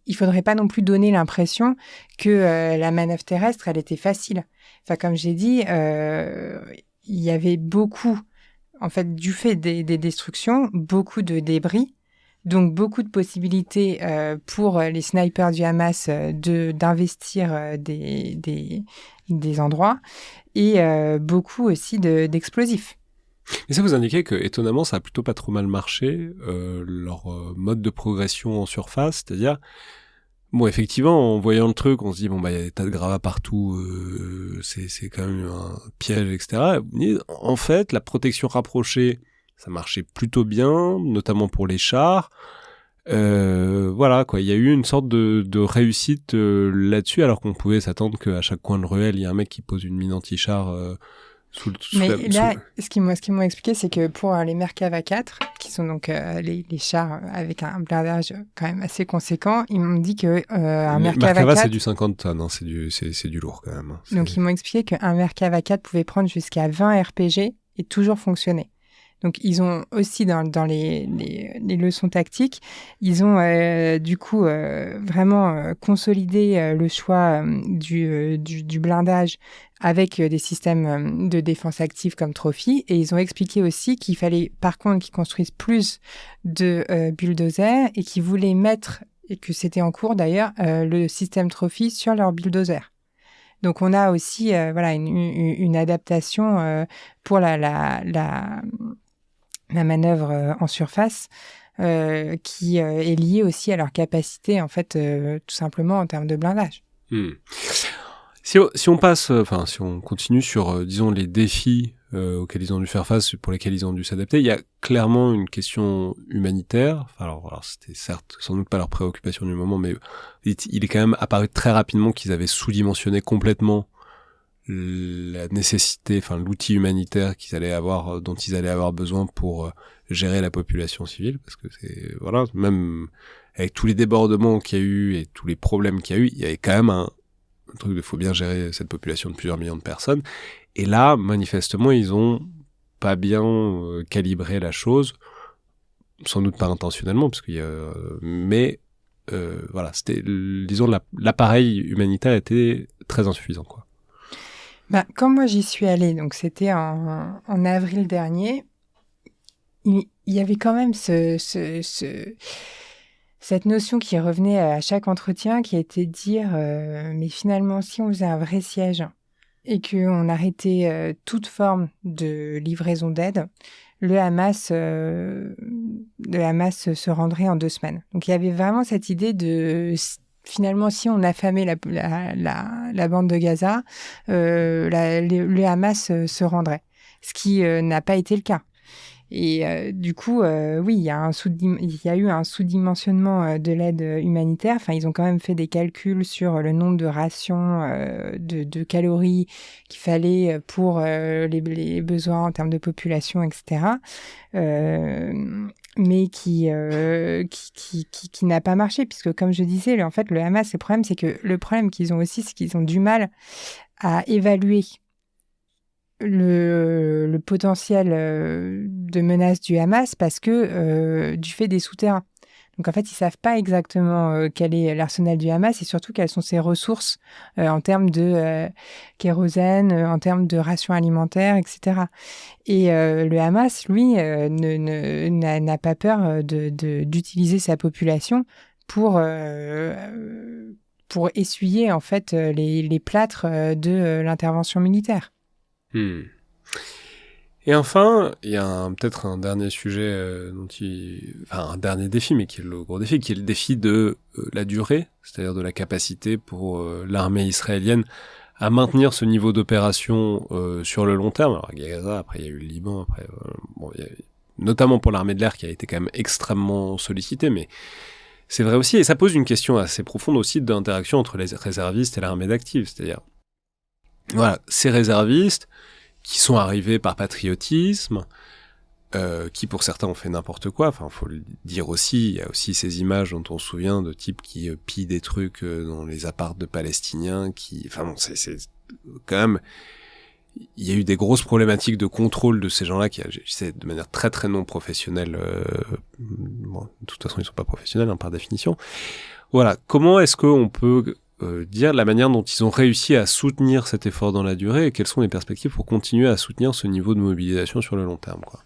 il faudrait pas non plus donner l'impression que la manœuvre terrestre, elle était facile. Enfin, comme j'ai dit, il y avait beaucoup, en fait, du fait des destructions, beaucoup de débris. Donc, beaucoup de possibilités pour les snipers du Hamas d'investir des endroits et beaucoup aussi d'explosifs. Et ça vous indiquait que, étonnamment, ça a plutôt pas trop mal marché, leur mode de progression en surface, c'est-à-dire, bon, effectivement, en voyant le truc, on se dit, bon, bah, il y a des tas de gravats partout, c'est quand même un piège, etc. En fait, la protection rapprochée, ça marchait plutôt bien, notamment pour les chars. Voilà, quoi, il y a eu une sorte de réussite là-dessus, alors qu'on pouvait s'attendre qu'à chaque coin de ruelle, il y a un mec qui pose une mine anti-char Mais là, ce qu'ils m'ont expliqué, c'est que pour les Merkava 4, qui sont donc les chars avec un blindage quand même assez conséquent, ils m'ont dit que un Merkava 4... c'est du 50 tonnes, hein, c'est du lourd quand même. Hein. Donc ils m'ont expliqué qu'un Merkava 4 pouvait prendre jusqu'à 20 RPG et toujours fonctionner. Donc, ils ont aussi, dans les leçons tactiques, ils ont du coup vraiment consolidé le choix du blindage avec des systèmes de défense active comme Trophy. Et ils ont expliqué aussi qu'il fallait, par contre, qu'ils construisent plus de bulldozers et qu'ils voulaient mettre, et que c'était en cours d'ailleurs, le système Trophy sur leur bulldozer. Donc, on a aussi voilà, une adaptation pour la manœuvre en surface qui est liée aussi à leur capacité, en fait, tout simplement en termes de blindage. Si on passe, si on continue sur, disons, les défis auxquels ils ont dû faire face, pour lesquels ils ont dû s'adapter, il y a clairement une question humanitaire. Alors c'était certes sans doute pas leur préoccupation du moment, mais il est quand même apparu très rapidement qu'ils avaient sous-dimensionné complètement la nécessité, l'outil humanitaire dont ils allaient avoir besoin pour gérer la population civile, parce que c'est, voilà, même avec tous les débordements qu'il y a eu et tous les problèmes qu'il y a eu, il y avait quand même un truc de faut bien gérer cette population de plusieurs millions de personnes. Et là, manifestement, ils ont pas bien calibré la chose, sans doute pas intentionnellement, parce qu'il y a, mais voilà, c'était, disons, l'appareil humanitaire était très insuffisant, quoi. Quand moi j'y suis allée, donc c'était en avril dernier, il y avait quand même cette notion qui revenait à chaque entretien, qui était de dire mais finalement, si on faisait un vrai siège et qu'on arrêtait toute forme de livraison d'aide, le Hamas se rendrait en 2 semaines. Donc il y avait vraiment cette idée de... Finalement, si on affamait la bande de Gaza, le Hamas se rendrait, ce qui n'a pas été le cas. Et du coup, oui, il y a eu un sous-dimensionnement de l'aide humanitaire. Enfin, ils ont quand même fait des calculs sur le nombre de rations de calories qu'il fallait pour les besoins en termes de population, etc. Mais qui n'a pas marché, puisque comme je disais, en fait, le Hamas, le problème qu'ils ont aussi, c'est qu'ils ont du mal à évaluer le potentiel de menace du Hamas parce que du fait des souterrains. Donc en fait, ils savent pas exactement quel est l'arsenal du Hamas et surtout quelles sont ses ressources en termes de kérosène, en termes de rations alimentaires, etc. Et le Hamas, lui, n'a pas peur d'utiliser sa population pour essuyer en fait les plâtres de l'intervention militaire. Et enfin, il y a peut-être un dernier sujet un dernier défi, mais qui est le gros défi, qui est le défi de la durée, c'est-à-dire de la capacité pour l'armée israélienne à maintenir ce niveau d'opération sur le long terme. Alors, Gaza, après il y a eu le Liban, après il y a, notamment pour l'armée de l'air qui a été quand même extrêmement sollicitée, mais c'est vrai aussi, et ça pose une question assez profonde aussi d'interaction entre les réservistes et l'armée d'active, c'est-à-dire, voilà, ces réservistes qui sont arrivés par patriotisme, qui pour certains ont fait n'importe quoi, faut le dire aussi, il y a aussi ces images dont on se souvient de types qui pillent des trucs dans les apparts de Palestiniens, c'est quand même, il y a eu des grosses problématiques de contrôle de ces gens-là qui agissaient de manière très très non professionnelle, de toute façon ils sont pas professionnels par définition. Voilà, comment est-ce qu'on peut dire la manière dont ils ont réussi à soutenir cet effort dans la durée et quelles sont les perspectives pour continuer à soutenir ce niveau de mobilisation sur le long terme, quoi.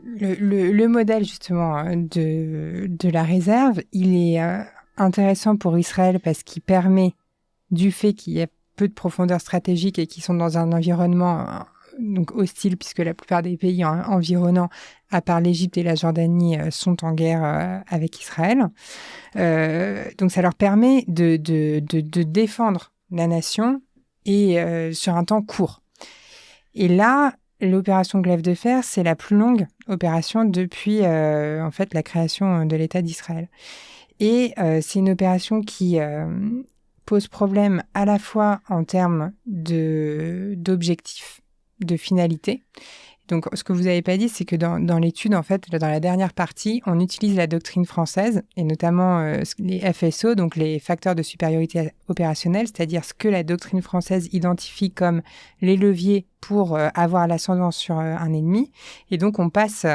le modèle justement de la réserve, il est intéressant pour Israël parce qu'il permet, du fait qu'il y a peu de profondeur stratégique et qu'ils sont dans un environnement donc hostile, puisque la plupart des pays environnants, à part l'Égypte et la Jordanie, sont en guerre avec Israël. Donc ça leur permet de défendre la nation et sur un temps court. Et là, l'opération Glaive de Fer, c'est la plus longue opération depuis en fait la création de l'État d'Israël. Et c'est une opération qui pose problème à la fois en termes d'objectifs, de finalité. Donc, ce que vous n'avez pas dit, c'est que dans l'étude, en fait, dans la dernière partie, on utilise la doctrine française, et notamment les FSO, donc les facteurs de supériorité opérationnelle, c'est-à-dire ce que la doctrine française identifie comme les leviers pour avoir l'ascendance sur un ennemi. Et donc, on passe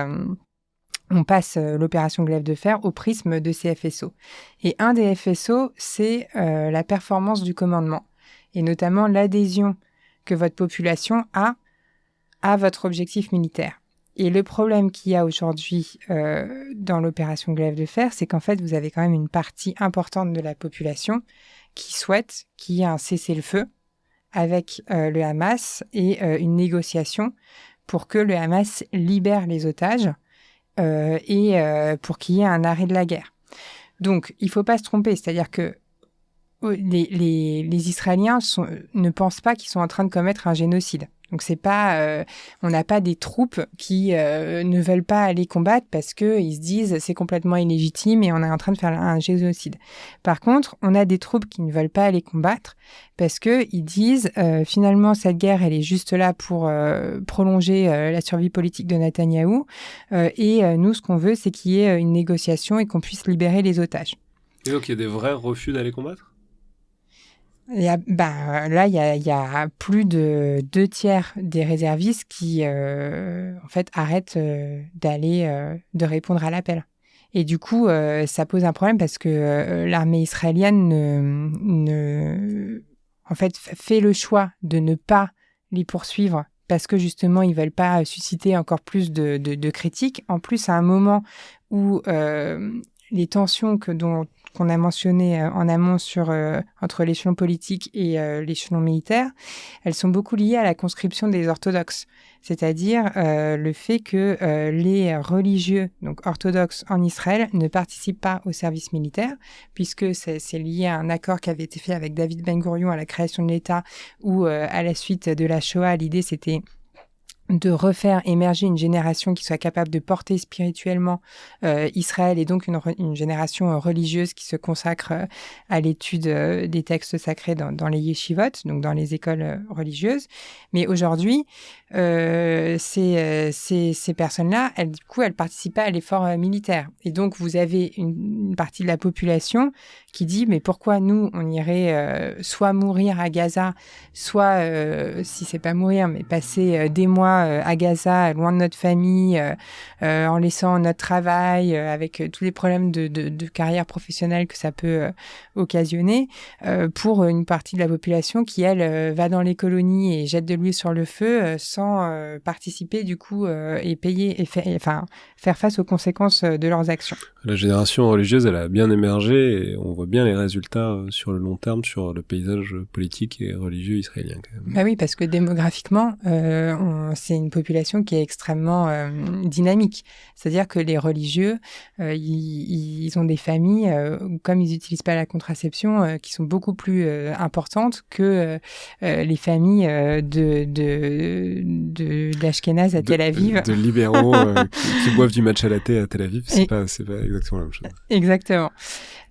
l'opération Glaive de Fer au prisme de ces FSO. Et un des FSO, c'est la performance du commandement, et notamment l'adhésion que votre population a à votre objectif militaire. Et le problème qu'il y a aujourd'hui dans l'opération Glaive de Fer, c'est qu'en fait, vous avez quand même une partie importante de la population qui souhaite qu'il y ait un cessez-le-feu avec le Hamas et une négociation pour que le Hamas libère les otages et pour qu'il y ait un arrêt de la guerre. Donc, il ne faut pas se tromper, c'est-à-dire que les Israéliens ne pensent pas qu'ils sont en train de commettre un génocide. Donc c'est pas, on n'a pas des troupes qui ne veulent pas aller combattre parce que ils se disent c'est complètement illégitime et on est en train de faire un génocide. Par contre, on a des troupes qui ne veulent pas aller combattre parce que ils disent finalement cette guerre elle est juste là pour prolonger la survie politique de Netanyahou et nous ce qu'on veut c'est qu'il y ait une négociation et qu'on puisse libérer les otages. Et donc il y a des vrais refus d'aller combattre ? Là, il y a plus de 2/3 des réservistes qui, en fait, arrêtent de répondre à l'appel. Et du coup, ça pose un problème parce que l'armée israélienne en fait, fait le choix de ne pas les poursuivre parce que justement, ils veulent pas susciter encore plus de critiques. En plus, à un moment où les tensions qu'on a mentionnées en amont entre l'échelon politique et l'échelon militaire, elles sont beaucoup liées à la conscription des orthodoxes. C'est-à-dire le fait que les religieux, donc orthodoxes en Israël, ne participent pas au service militaire, puisque c'est lié à un accord qui avait été fait avec David Ben Gourion à la création de l'État, où à la suite de la Shoah, l'idée c'était de refaire émerger une génération qui soit capable de porter spirituellement Israël et donc une génération religieuse qui se consacre à l'étude des textes sacrés dans les yeshivot, donc dans les écoles religieuses. Mais aujourd'hui, ces personnes-là, elles participaient à l'effort militaire. Et donc, vous avez une partie de la population qui dit, mais pourquoi nous, on irait soit mourir à Gaza, soit, si c'est pas mourir, mais passer des mois à Gaza, loin de notre famille, en laissant notre travail, avec tous les problèmes de carrière professionnelle que ça peut occasionner, pour une partie de la population qui, elle, va dans les colonies et jette de l'huile sur le feu sans participer du coup et payer et faire face aux conséquences de leurs actions. La génération religieuse, elle a bien émergé et on voit bien les résultats sur le long terme sur le paysage politique et religieux israélien quand même. Bah oui, parce que démographiquement, c'est une population qui est extrêmement dynamique. C'est-à-dire que les religieux, ils ont des familles, comme ils n'utilisent pas la contraception, qui sont beaucoup plus importantes que les familles d'Ashkenaz à Tel Aviv. De libéraux qui boivent du matcha latte à Tel Aviv, c'est pas exactement la même chose. Exactement.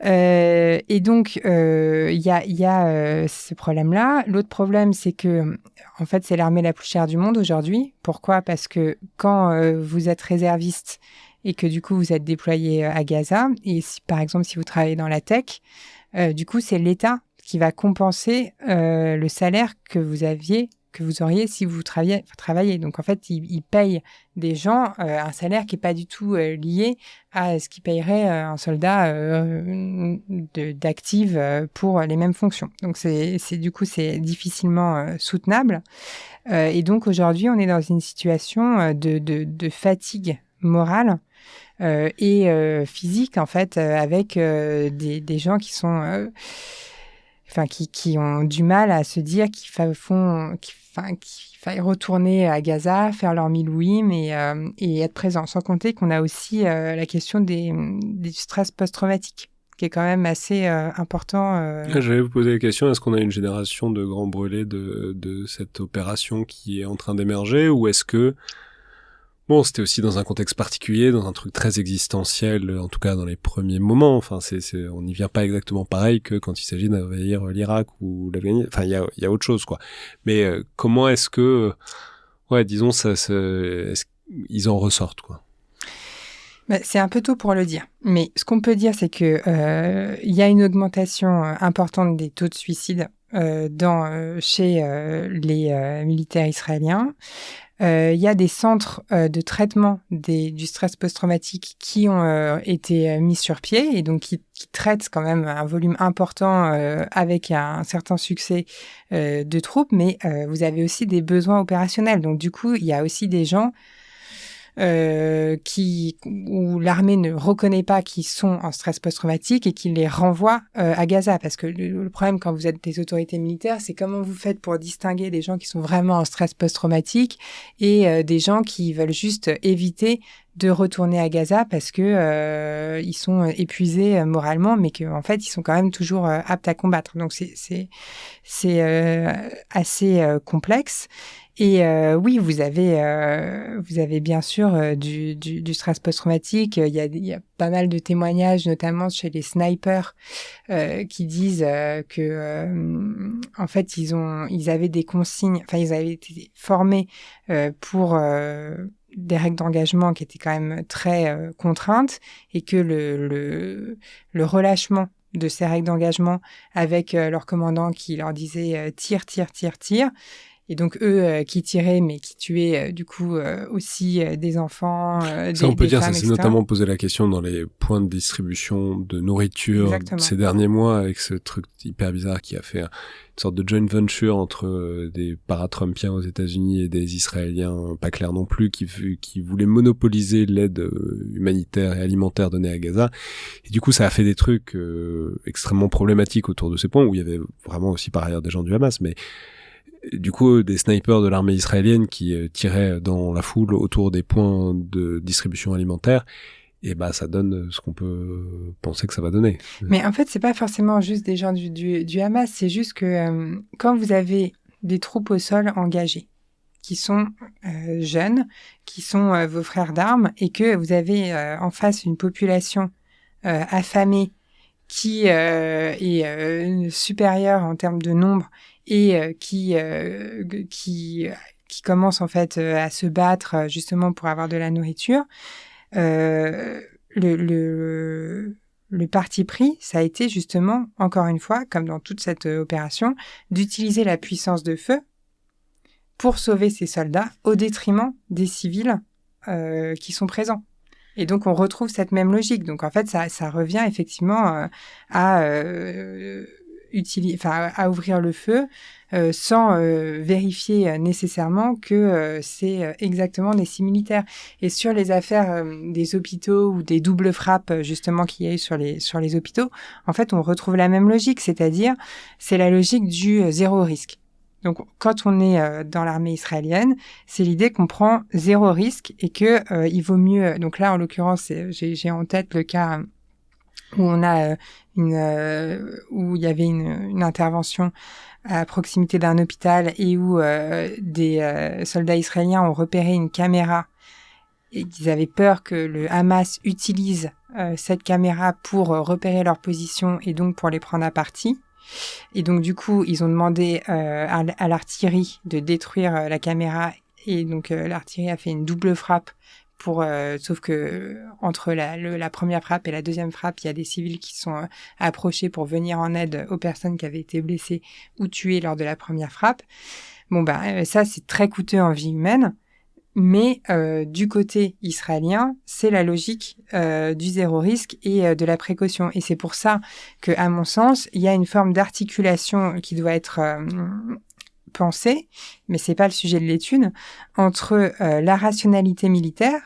Et donc, il y a ce problème-là. L'autre problème, c'est que, en fait, c'est l'armée la plus chère du monde aujourd'hui. Pourquoi ? Parce que quand vous êtes réserviste et que du coup, vous êtes déployé à Gaza, et si, par exemple, si vous travaillez dans la tech, du coup, c'est l'État qui va compenser le salaire que vous auriez si vous travaillez. Donc, en fait, ils payent des gens un salaire qui n'est pas du tout lié à ce qu'ils payeraient un soldat d'active pour les mêmes fonctions. Donc, c'est difficilement soutenable. Et donc, aujourd'hui, on est dans une situation de fatigue morale et physique, en fait, avec des gens qui sont... qui ont du mal à se dire qu'il faille retourner à Gaza, faire leur Milouim et être présent. Sans compter qu'on a aussi la question du stress post-traumatique, qui est quand même assez important. J'allais vous poser la question, est-ce qu'on a une génération de grands brûlés de cette opération qui est en train d'émerger, ou est-ce que bon, c'était aussi dans un contexte particulier, dans un truc très existentiel, en tout cas dans les premiers moments. Enfin, on n'y vient pas exactement pareil que quand il s'agit d'envahir l'Irak ou l'Afghanistan. Enfin, il y a autre chose, quoi. Mais comment est-ce que, disons, ils en ressortent, quoi? C'est un peu tôt pour le dire. Mais ce qu'on peut dire, c'est que il y a une augmentation importante des taux de suicide chez les militaires israéliens. Il y a des centres de traitement du stress post-traumatique qui ont été mis sur pied et donc qui traitent quand même un volume important avec un certain succès de troupes, mais vous avez aussi des besoins opérationnels. Donc du coup, il y a aussi des gens où l'armée ne reconnaît pas qu'ils sont en stress post-traumatique et qui les renvoie à Gaza. Parce que le problème quand vous êtes des autorités militaires, c'est comment vous faites pour distinguer des gens qui sont vraiment en stress post-traumatique et des gens qui veulent juste éviter de retourner à Gaza parce que ils sont épuisés moralement, mais qu'en fait, ils sont quand même toujours aptes à combattre. Donc, c'est assez complexe. Et oui, vous avez bien sûr du stress post-traumatique. Il y a pas mal de témoignages, notamment chez les snipers, qui disent que en fait ils avaient des consignes, enfin ils avaient été formés pour des règles d'engagement qui étaient quand même très contraintes et que le relâchement de ces règles d'engagement avec leur commandant qui leur disait tire. Et donc, eux qui tiraient, mais qui tuaient du coup aussi des enfants, ça, on peut dire, femmes, ça s'est etc. notamment posé la question dans les points de distribution de nourriture. Exactement. Ces derniers mois, avec ce truc hyper bizarre qui a fait une sorte de joint venture entre des paratrumpiens aux États-Unis et des Israéliens, pas clairs non plus, qui voulaient monopoliser l'aide humanitaire et alimentaire donnée à Gaza. Et du coup, ça a fait des trucs extrêmement problématiques autour de ces points, où il y avait vraiment aussi par ailleurs des gens du Hamas, mais du coup, des snipers de l'armée israélienne qui tiraient dans la foule autour des points de distribution alimentaire, et ça donne ce qu'on peut penser que ça va donner. Mais en fait, c'est pas forcément juste des gens du Hamas, c'est juste que quand vous avez des troupes au sol engagées, qui sont jeunes, qui sont vos frères d'armes, et que vous avez en face une population affamée qui est supérieure en termes de nombre et qui commence en fait à se battre justement pour avoir de la nourriture. Le parti pris, ça a été justement, encore une fois, comme dans toute cette opération, d'utiliser la puissance de feu pour sauver ces soldats au détriment des civils qui sont présents. Et donc, on retrouve cette même logique. Donc, en fait, ça revient effectivement à ouvrir le feu sans vérifier nécessairement que c'est exactement des sites militaires. Et sur les affaires des hôpitaux ou des doubles frappes justement qu'il y a eu sur les hôpitaux, en fait, on retrouve la même logique, c'est-à-dire c'est la logique du zéro risque. Donc, quand on est dans l'armée israélienne, c'est l'idée qu'on prend zéro risque et que il vaut mieux. Donc là, en l'occurrence, j'ai en tête le cas où on a où il y avait une intervention à proximité d'un hôpital et où des soldats israéliens ont repéré une caméra et qu'ils avaient peur que le Hamas utilise cette caméra pour repérer leur position et donc pour les prendre à partie. Et donc, du coup, ils ont demandé à l'artillerie de détruire la caméra. Et donc, l'artillerie a fait une double frappe sauf que entre la première frappe et la deuxième frappe, il y a des civils qui sont approchés pour venir en aide aux personnes qui avaient été blessées ou tuées lors de la première frappe. Bon, ça, c'est très coûteux en vie humaine. Mais du côté israélien, c'est la logique du zéro risque et de la précaution. Et c'est pour ça que, à mon sens, il y a une forme d'articulation qui doit être pensée, mais c'est pas le sujet de l'étude, entre la rationalité militaire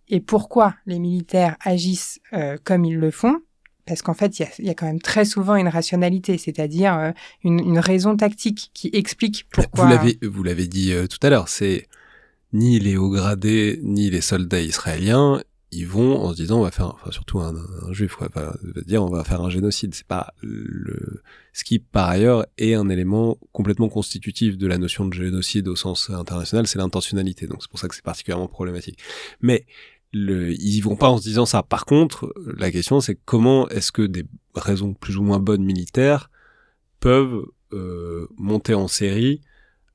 et pourquoi les militaires agissent comme ils le font. Parce qu'en fait, il y a quand même très souvent une rationalité, c'est-à-dire une raison tactique qui explique pourquoi... Vous l'avez dit tout à l'heure, c'est ni les hauts gradés, ni les soldats israéliens, ils vont en se disant on va faire, enfin surtout un juif, quoi, va dire on va faire un génocide. C'est pas ce qui, par ailleurs, est un élément complètement constitutif de la notion de génocide au sens international, c'est l'intentionnalité. Donc c'est pour ça que c'est particulièrement problématique. Mais ils vont pas en se disant ça. Par contre, la question c'est comment est-ce que des raisons plus ou moins bonnes militaires peuvent monter en série,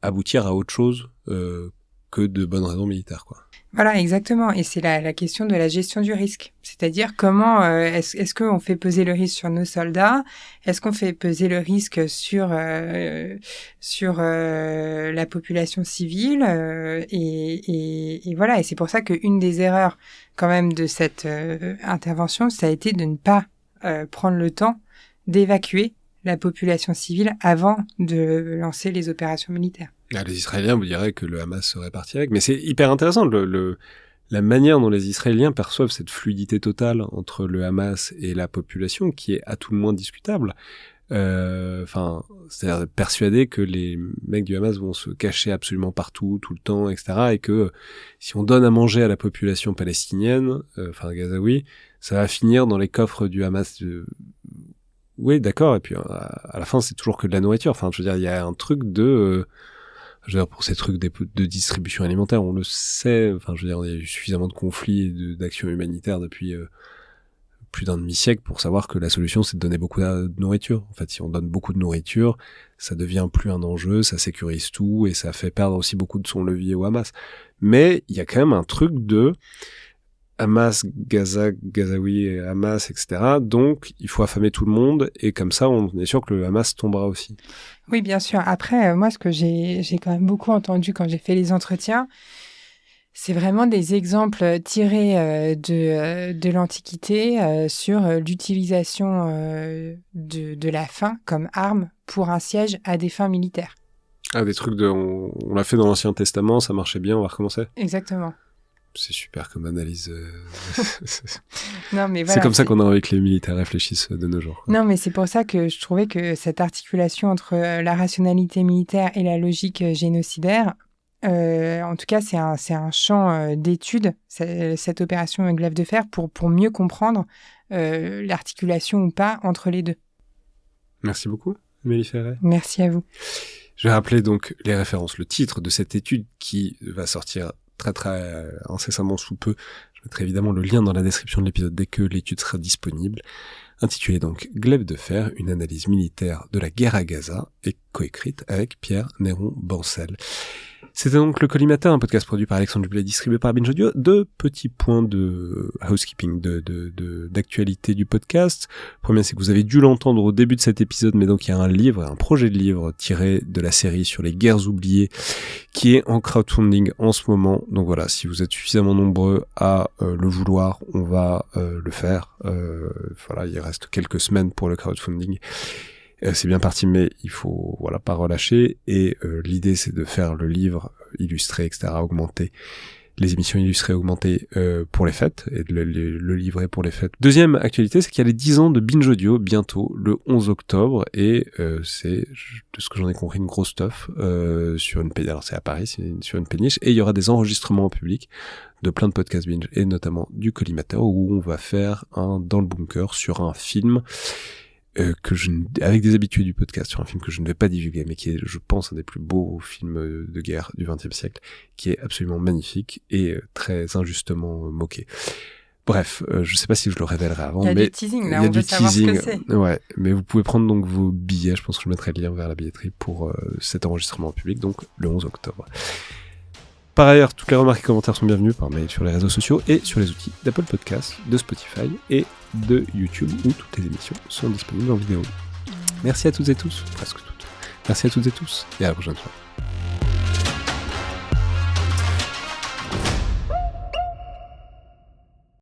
aboutir à autre chose que de bonnes raisons militaires, quoi. Voilà, exactement. Et c'est la question de la gestion du risque. C'est-à-dire comment est-ce qu'on fait peser le risque sur nos soldats? Est-ce qu'on fait peser le risque sur la population civile? Et voilà. Et c'est pour ça qu'une des erreurs quand même de cette intervention, ça a été de ne pas prendre le temps d'évacuer la population civile avant de lancer les opérations militaires. Les Israéliens vous diraient que le Hamas serait parti avec, mais c'est hyper intéressant la manière dont les Israéliens perçoivent cette fluidité totale entre le Hamas et la population, qui est à tout le moins discutable. C'est-à-dire persuadé que les mecs du Hamas vont se cacher absolument partout, tout le temps, etc., et que si on donne à manger à la population palestinienne, gazaoui, ça va finir dans les coffres du Hamas. Oui, d'accord. Et puis à la fin, c'est toujours que de la nourriture. Enfin, je veux dire, il y a un truc de pour ces trucs de distribution alimentaire, on le sait. Enfin, je veux dire, il y a eu suffisamment de conflits et d'actions humanitaires depuis plus d'un demi-siècle pour savoir que la solution, c'est de donner beaucoup de nourriture. En fait, si on donne beaucoup de nourriture, ça devient plus un enjeu, ça sécurise tout et ça fait perdre aussi beaucoup de son levier au Hamas. Mais il y a quand même un truc de Hamas, Gazaoui, Hamas, etc. Donc, il faut affamer tout le monde et comme ça, on est sûr que le Hamas tombera aussi. Oui, bien sûr. Après, moi, ce que j'ai quand même beaucoup entendu quand j'ai fait les entretiens, c'est vraiment des exemples tirés de l'Antiquité sur l'utilisation de la faim comme arme pour un siège à des fins militaires. Ah, des trucs on l'a fait dans l'Ancien Testament, ça marchait bien, on va recommencer. Exactement. C'est super comme analyse. Non, mais voilà, c'est comme ça qu'on a envie que les militaires réfléchissent de nos jours. Non, mais c'est pour ça que je trouvais que cette articulation entre la rationalité militaire et la logique génocidaire, en tout cas, c'est un champ d'étude, cette opération Glaive de fer, pour mieux comprendre l'articulation ou pas entre les deux. Merci beaucoup, Amélie Ferret. Merci à vous. Je vais rappeler donc les références, le titre de cette étude qui va sortir très incessamment sous peu. Je mettrai évidemment le lien dans la description de l'épisode dès que l'étude sera disponible. Intitulée donc Glaive de fer, une analyse militaire de la guerre à Gaza et coécrite avec Pierre Néron-Bancel. C'était donc le Collimateur, un podcast produit par Alexandre Jubillet, distribué par Binge Audio. Deux petits points de housekeeping, d'actualité du podcast. Le premier, c'est que vous avez dû l'entendre au début de cet épisode, mais donc il y a un projet de livre tiré de la série sur les guerres oubliées, qui est en crowdfunding en ce moment. Donc voilà, si vous êtes suffisamment nombreux à le vouloir, on va le faire. Voilà, il reste quelques semaines pour le crowdfunding. C'est bien parti, mais il faut pas relâcher. Et l'idée, c'est de faire le livre illustré, etc., augmenter les émissions illustrées augmentées pour les fêtes et de le livrer pour les fêtes. Deuxième actualité, c'est qu'il y a les 10 ans de Binge Audio bientôt, le 11 octobre, et c'est, de ce que j'en ai compris, une grosse stuff sur une péniche. Alors c'est à Paris, c'est sur une péniche, et il y aura des enregistrements en public de plein de podcasts Binge, et notamment du Collimateur, où on va faire un dans le bunker sur un film avec des habitués du podcast, sur un film que je ne vais pas divulguer, mais qui est, je pense, un des plus beaux films de guerre du XXe siècle, qui est absolument magnifique et très injustement moqué. Bref, je sais pas si je le révélerai avant, mais il y a du teasing, là, on veut savoir ce que c'est. Ouais, mais vous pouvez prendre donc vos billets, je pense que je mettrai le lien vers la billetterie pour cet enregistrement en public, donc le 11 octobre. Par ailleurs, toutes les remarques et commentaires sont bienvenus par mail sur les réseaux sociaux et sur les outils d'Apple Podcasts, de Spotify et de YouTube, où toutes les émissions sont disponibles en vidéo. Merci à toutes et tous, presque toutes. Merci à toutes et tous, et à la prochaine fois.